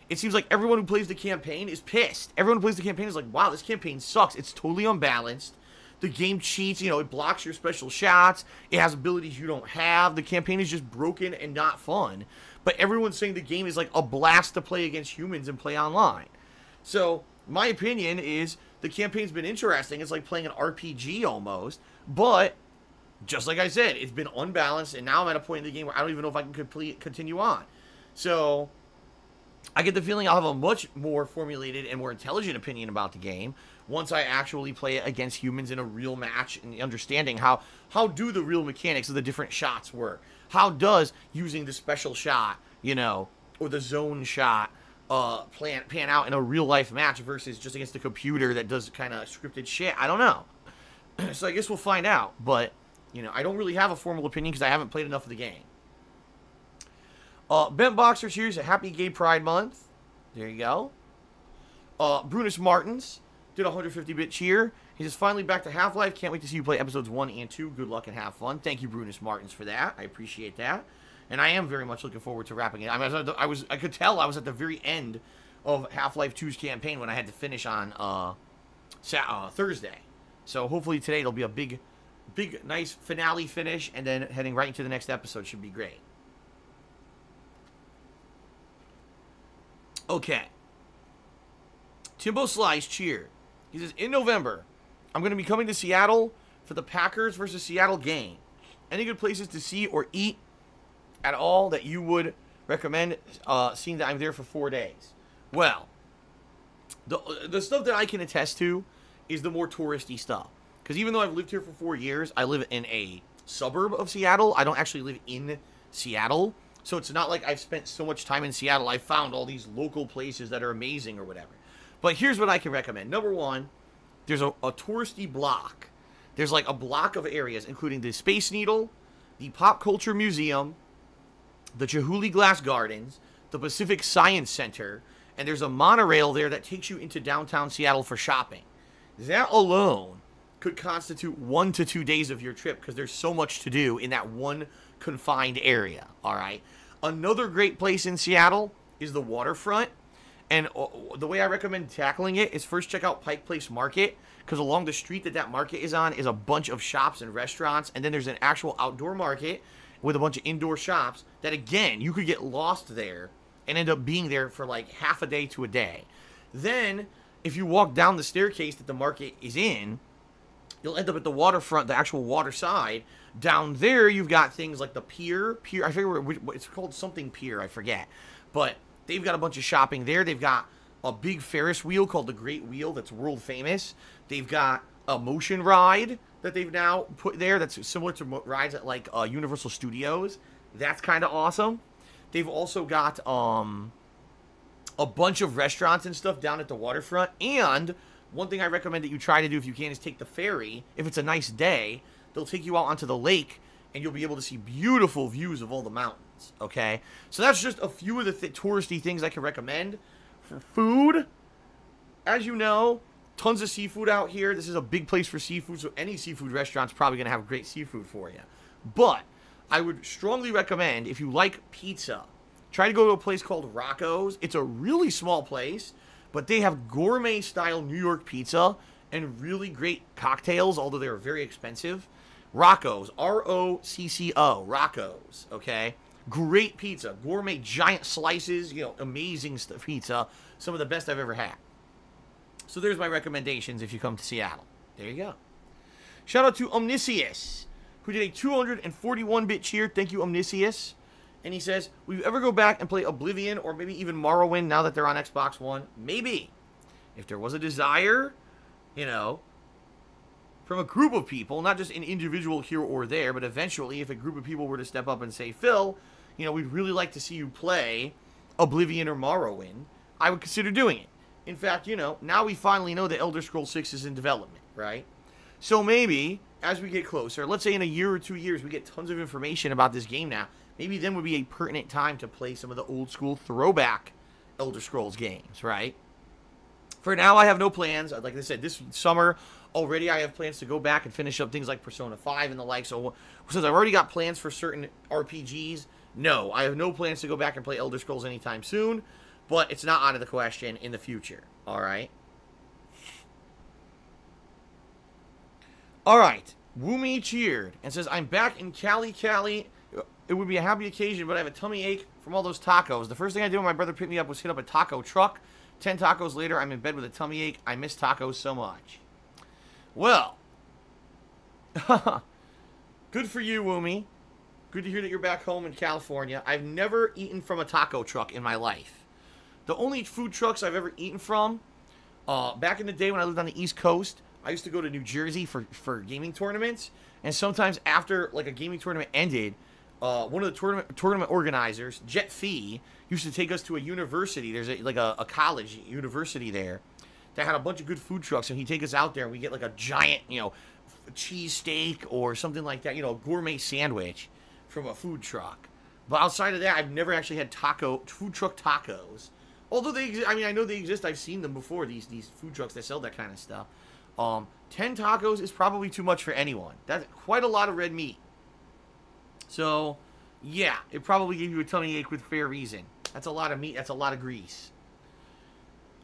It seems like everyone who plays the campaign is pissed. Everyone who plays the campaign is like, wow, this campaign sucks. It's totally unbalanced. The game cheats, it blocks your special shots. It has abilities you don't have. The campaign is just broken and not fun. But everyone's saying the game is like a blast to play against humans and play online. So, my opinion is the campaign's been interesting. It's like playing an RPG almost. But, just like I said, it's been unbalanced. And now I'm at a point in the game where I don't even know if I can continue on. So, I get the feeling I'll have a much more formulated and more intelligent opinion about the game once I actually play it against humans in a real match and understanding how do the real mechanics of the different shots work. How does using the special shot, or the zone shot pan out in a real life match versus just against the computer that does kind of scripted shit. I don't know. So I guess we'll find out. But, I don't really have a formal opinion because I haven't played enough of the game. Bent Boxer cheers, a happy Gay Pride Month. There you go. Brunus Martins did a 150-bit cheer. He says, finally back to Half-Life. Can't wait to see you play episodes 1 and 2. Good luck and have fun. Thank you, Brunus Martins, for that. I appreciate that. And I am very much looking forward to wrapping it. I could tell I was at the very end of Half-Life 2's campaign when I had to finish on Thursday. So hopefully today it'll be a big, nice finale finish, and then heading right into the next episode should be great. Okay. Timbo Slice, cheer. He says, in November, I'm going to be coming to Seattle for the Packers versus Seattle game. Any good places to see or eat at all that you would recommend, seeing that I'm there for 4 days? Well, the stuff that I can attest to is the more touristy stuff. Because even though I've lived here for 4 years, I live in a suburb of Seattle. I don't actually live in Seattle. So it's not like I've spent so much time in Seattle. I found all these local places that are amazing or whatever. But here's what I can recommend. Number one, there's a touristy block. There's like a block of areas, including the Space Needle, the Pop Culture Museum, the Chihuly Glass Gardens, the Pacific Science Center, and there's a monorail there that takes you into downtown Seattle for shopping. That alone could constitute 1 to 2 days of your trip because there's so much to do in that one confined area, all right? Another great place in Seattle is the waterfront. And the way I recommend tackling it is first check out Pike Place Market, because along the street that market is on is a bunch of shops and restaurants, and then there's an actual outdoor market with a bunch of indoor shops that, again, you could get lost there and end up being there for like half a day to a day. Then, if you walk down the staircase that the market is in, you'll end up at the waterfront, the actual water side. Down there, you've got things like the pier, I forget what it's called, something pier, I forget. But they've got a bunch of shopping there. They've got a big Ferris wheel called the Great Wheel that's world famous. They've got a motion ride that they've now put there that's similar to rides at like Universal Studios. That's kind of awesome. They've also got a bunch of restaurants and stuff down at the waterfront. And one thing I recommend that you try to do if you can is take the ferry. If it's a nice day, they'll take you out onto the lake and you'll be able to see beautiful views of all the mountains, okay? So that's just a few of the touristy things I can recommend. For food, as you know, tons of seafood out here. This is a big place for seafood, so any seafood restaurant's probably going to have great seafood for you. But I would strongly recommend, if you like pizza, try to go to a place called Rocco's. It's a really small place, but they have gourmet-style New York pizza and really great cocktails, although they're very expensive. Rocco's, R-O-C-C-O, Rocco's, okay? Great pizza, gourmet, giant slices, amazing pizza. Some of the best I've ever had. So there's my recommendations if you come to Seattle. There you go. Shout out to Omnisius, who did a 241-bit cheer. Thank you, Omnisius. And he says, will you ever go back and play Oblivion or maybe even Morrowind now that they're on Xbox One? Maybe. If there was a desire, from a group of people, not just an individual here or there, but eventually if a group of people were to step up and say, Phil, we'd really like to see you play Oblivion or Morrowind, I would consider doing it. In fact, now we finally know that Elder Scrolls 6 is in development, right? So maybe as we get closer, let's say in a year or 2 years, we get tons of information about this game now, maybe then would be a pertinent time to play some of the old school throwback Elder Scrolls games, right? For now, I have no plans. Like I said, this summer already I have plans to go back and finish up things like Persona 5 and the like. So since I've already got plans for certain RPGs, no, I have no plans to go back and play Elder Scrolls anytime soon. But it's not out of the question in the future, all right? All right, Wumi cheered and says, I'm back in Cali. It would be a happy occasion, but I have a tummy ache from all those tacos. The first thing I did when my brother picked me up was hit up a taco truck. 10 tacos later, I'm in bed with a tummy ache. I miss tacos so much. Well, good for you, Wumi. Good to hear that you're back home in California. I've never eaten from a taco truck in my life. The only food trucks I've ever eaten from, back in the day when I lived on the East Coast, I used to go to New Jersey for gaming tournaments. And sometimes after like a gaming tournament ended, one of the tournament organizers, Jet Fee, used to take us to a university. There's a college university there that had a bunch of good food trucks, and he'd take us out there and we get like a giant, cheese steak or something like that, a gourmet sandwich from a food truck. But outside of that, I've never actually had food truck tacos. Although I know they exist. I've seen them before, these food trucks that sell that kind of stuff. 10 tacos is probably too much for anyone. That's quite a lot of red meat. So, yeah, it probably gave you a tummy ache with fair reason. That's a lot of meat. That's a lot of grease.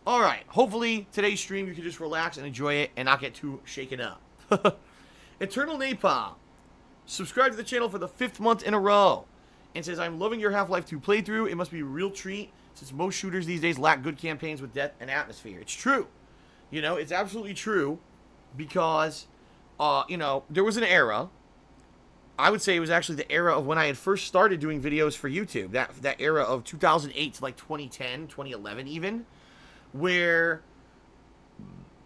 All right. Hopefully, today's stream, you can just relax and enjoy it and not get too shaken up. Eternal Napalm. Subscribe to the channel for the 5th month in a row. And says, I'm loving your Half-Life 2 playthrough. It must be a real treat since most shooters these days lack good campaigns with depth and atmosphere. It's true. It's absolutely true because, there was an era. I would say it was actually the era of when I had first started doing videos for YouTube. That era of 2008 to like 2010, 2011 even, where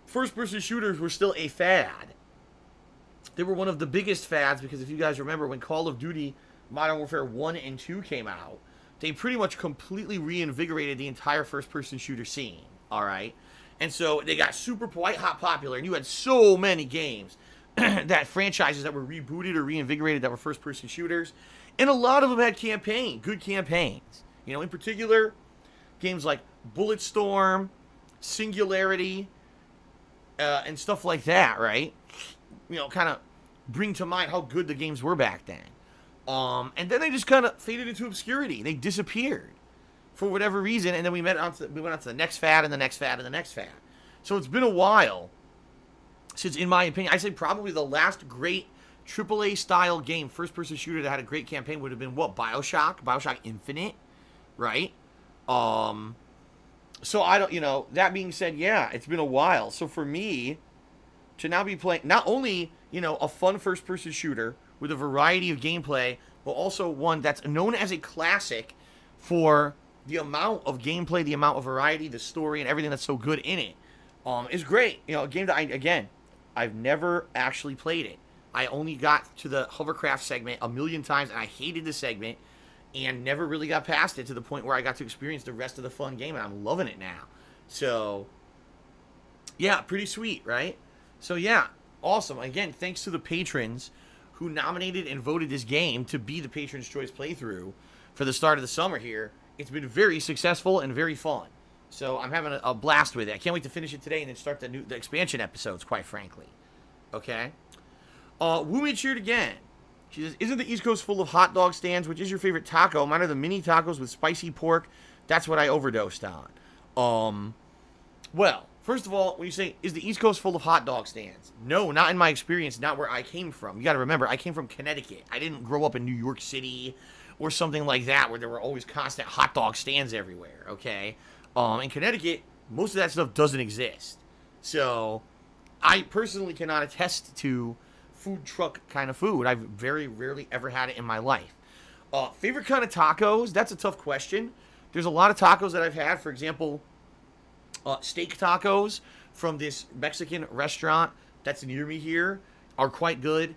first-person shooters were still a fad. They were one of the biggest fads because if you guys remember when Call of Duty Modern Warfare 1 and 2 came out, they pretty much completely reinvigorated the entire first-person shooter scene, all right? And so they got super white-hot popular, and you had so many games that franchises that were rebooted or reinvigorated that were first-person shooters, and a lot of them had good campaigns. In particular, games like Bulletstorm, Singularity, and stuff like that, right? Kind of bring to mind how good the games were back then. And then they just kind of faded into obscurity. They disappeared for whatever reason, and then we went on to the next fad and the next fad and the next fad. So it's been a while since, in my opinion, I say probably the last great AAA-style game, first-person shooter that had a great campaign would have been, what, BioShock? BioShock Infinite, right? So I don't, that being said, yeah, it's been a while. So for me to now be playing, not only, a fun first-person shooter with a variety of gameplay, but also one that's known as a classic for the amount of gameplay, the amount of variety, the story, and everything that's so good in it, is great. A game that I've never actually played it. I only got to the hovercraft segment a million times, and I hated the segment, and never really got past it to the point where I got to experience the rest of the fun game, and I'm loving it now. So, yeah, pretty sweet, right? So, yeah, awesome. Again, thanks to the patrons who nominated and voted this game to be the Patron's Choice playthrough for the start of the summer here. It's been very successful and very fun. So I'm having a blast with it. I can't wait to finish it today and then start the expansion episodes, quite frankly. Okay? Wumi cheered again. She says, isn't the East Coast full of hot dog stands? Which is your favorite taco? Mine are the mini tacos with spicy pork. That's what I overdosed on. Well, first of all, when you say, is the East Coast full of hot dog stands? No, not in my experience, not where I came from. You got to remember, I came from Connecticut. I didn't grow up in New York City or something like that where there were always constant hot dog stands everywhere, okay? In Connecticut, most of that stuff doesn't exist. So, I personally cannot attest to food truck kind of food. I've very rarely ever had it in my life. Favorite kind of tacos? That's a tough question. There's a lot of tacos that I've had. For example, steak tacos from this Mexican restaurant that's near me here are quite good.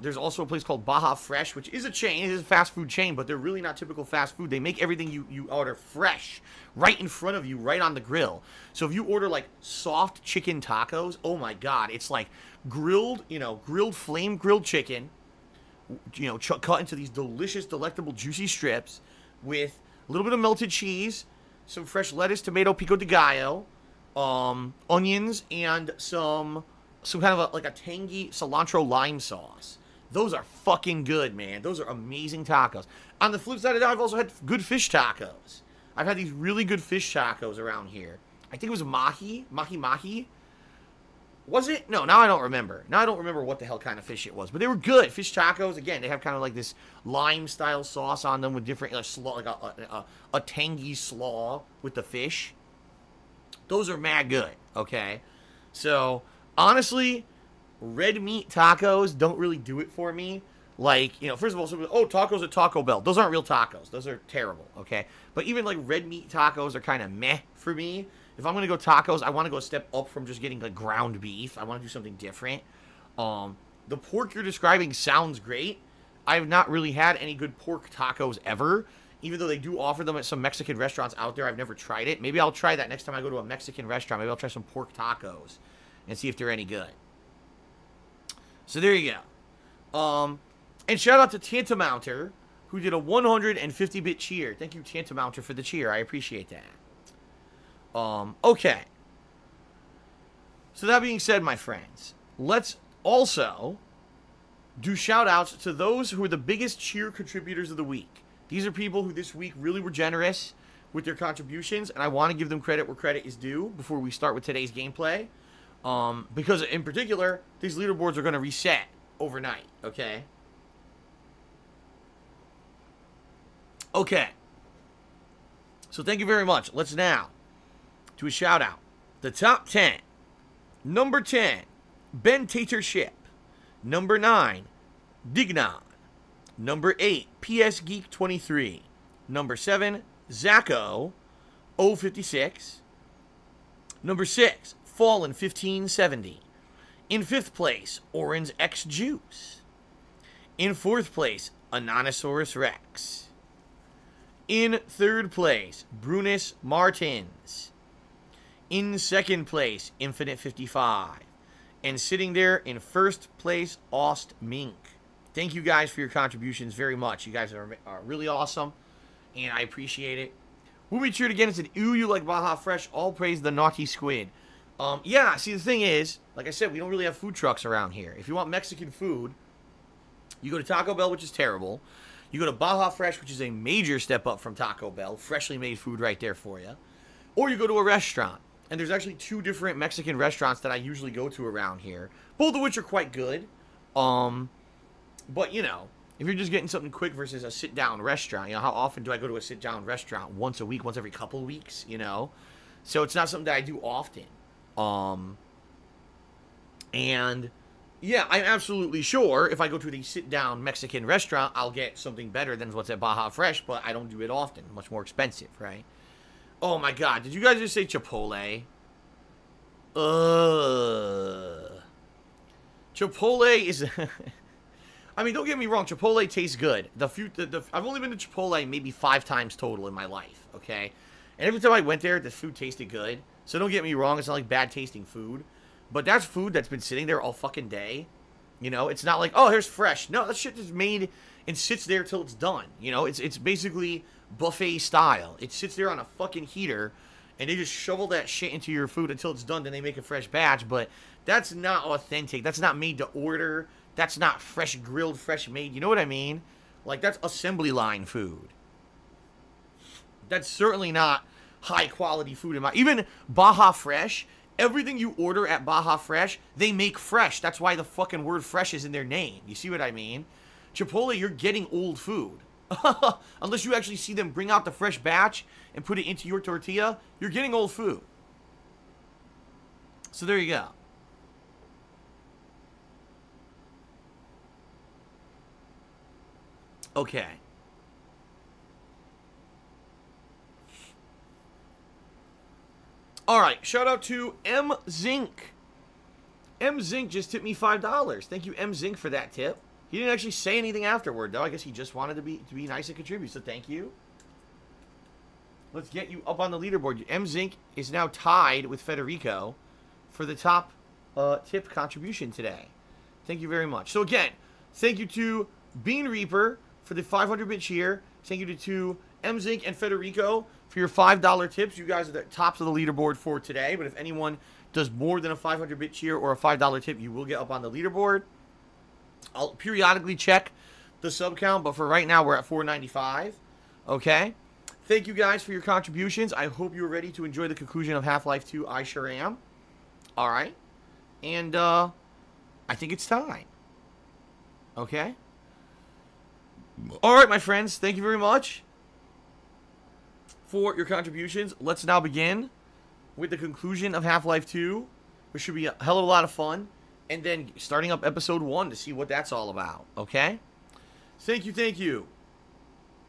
There's also a place called Baja Fresh, which is a chain. It is a fast food chain, but they're really not typical fast food. They make everything you order fresh, right in front of you, right on the grill. So if you order like soft chicken tacos, oh my god, it's like grilled, flame grilled chicken, cut into these delicious, delectable, juicy strips with a little bit of melted cheese, some fresh lettuce, tomato, pico de gallo, onions, and some kind of a tangy cilantro lime sauce. Those are fucking good, man. Those are amazing tacos. On the flip side of that, I've also had good fish tacos. I've had these really good fish tacos around here. I think it was mahi. Was it? No, now I don't remember. Now I don't remember what the hell kind of fish it was. But they were good. Fish tacos, again, they have kind of like this lime-style sauce on them with different, like a tangy slaw with the fish. Those are mad good, okay? So, honestly, red meat tacos don't really do it for me. Like, first of all, tacos at Taco Bell. Those aren't real tacos. Those are terrible, okay? But even, like, red meat tacos are kind of meh for me. If I'm going to go tacos, I want to go a step up from just getting, like, ground beef. I want to do something different. The pork you're describing sounds great. I have not really had any good pork tacos ever. Even though they do offer them at some Mexican restaurants out there, I've never tried it. Maybe I'll try that next time I go to a Mexican restaurant. Maybe I'll try some pork tacos and see if they're any good. So there you go. And shout out to Tantamounter, who did a 150-bit cheer. Thank you, Tantamounter, for the cheer. I appreciate that. Okay. So that being said, my friends, let's also do shout-outs to those who are the biggest cheer contributors of the week. These are people who this week really were generous with their contributions, and I want to give them credit where credit is due before we start with today's gameplay. Because, in particular, these leaderboards are going to reset overnight, okay? Okay. So thank you very much. Let's now do a shout-out. The top 10. Number 10, Ben Tatership. Number 9, Dignon. Number 8, PS Geek 23. Number 7, Zacho 056. Number 6, Fallen 1570. In 5th place, Orange X Juice. In 4th place, Anonysaurus Rex. In 3rd place, Brunus Martins. In 2nd place, Infinite 55. And sitting there in 1st place, Ost Mink. Thank you guys for your contributions very much. You guys are really awesome, and I appreciate it. We'll be cheered again and said, ooh, you like Baja Fresh. All praise the naughty squid. Yeah, see, the thing is, like I said, we don't really have food trucks around here. If you want Mexican food, you go to Taco Bell, which is terrible. You go to Baja Fresh, which is a major step up from Taco Bell. Freshly made food right there for you. Or you go to a restaurant. And there's actually 2 different Mexican restaurants that I usually go to around here. Both of which are quite good. But, if you're just getting something quick versus a sit-down restaurant, how often do I go to a sit-down restaurant? Once a week, once every couple of weeks, So it's not something that I do often. And, yeah, I'm absolutely sure if I go to the sit-down Mexican restaurant, I'll get something better than what's at Baja Fresh, but I don't do it often. Much more expensive, right? Oh, my God. Did you guys just say Chipotle? Chipotle is... I mean, don't get me wrong. Chipotle tastes good. I've only been to Chipotle maybe 5 times total in my life, okay? And every time I went there, the food tasted good. So don't get me wrong. It's not like bad-tasting food. But that's food that's been sitting there all fucking day. It's not like, oh, here's fresh. No, that shit is made and sits there till it's done. It's basically buffet style. It sits there on a fucking heater, and they just shovel that shit into your food until it's done, then they make a fresh batch. But that's not authentic. That's not made to order. That's not fresh grilled, fresh made. You know what I mean? Like, that's assembly line food. That's certainly not high-quality food. Even Baja Fresh, everything you order at Baja Fresh, they make fresh. That's why the fucking word fresh is in their name. You see what I mean? Chipotle, you're getting old food. Unless you actually see them bring out the fresh batch and put it into your tortilla, you're getting old food. So there you go. Okay. Alright, shout out to M. Zink. M Zink just tipped me $5. Thank you, M Zink, for that tip. He didn't actually say anything afterward, though. I guess he just wanted to be nice and contribute, so thank you. Let's get you up on the leaderboard. M Zink is now tied with Federico for the top tip contribution today. Thank you very much. So again, thank you to Bean Reaper for the 500-bit cheer. Thank you to M Zink and Federico for your $5 tips. You guys are the tops of the leaderboard for today, but if anyone does more than a 500-bit cheer or a $5 tip, you will get up on the leaderboard. I'll periodically check the sub count, but for right now, we're at 495. Okay? Thank you guys for your contributions. I hope you're ready to enjoy the conclusion of Half-Life 2. I sure am. All right. And I think it's time. Okay? All right, my friends. Thank you very much for your contributions. Let's now begin with the conclusion of Half-Life 2, which should be a hell of a lot of fun. And then starting up episode 1 to see what that's all about. Okay? Thank you, thank you.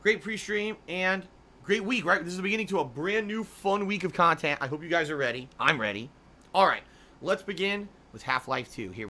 Great pre-stream and great week, right? This is the beginning to a brand new fun week of content. I hope you guys are ready. I'm ready. All right. Let's begin with Half-Life 2. Here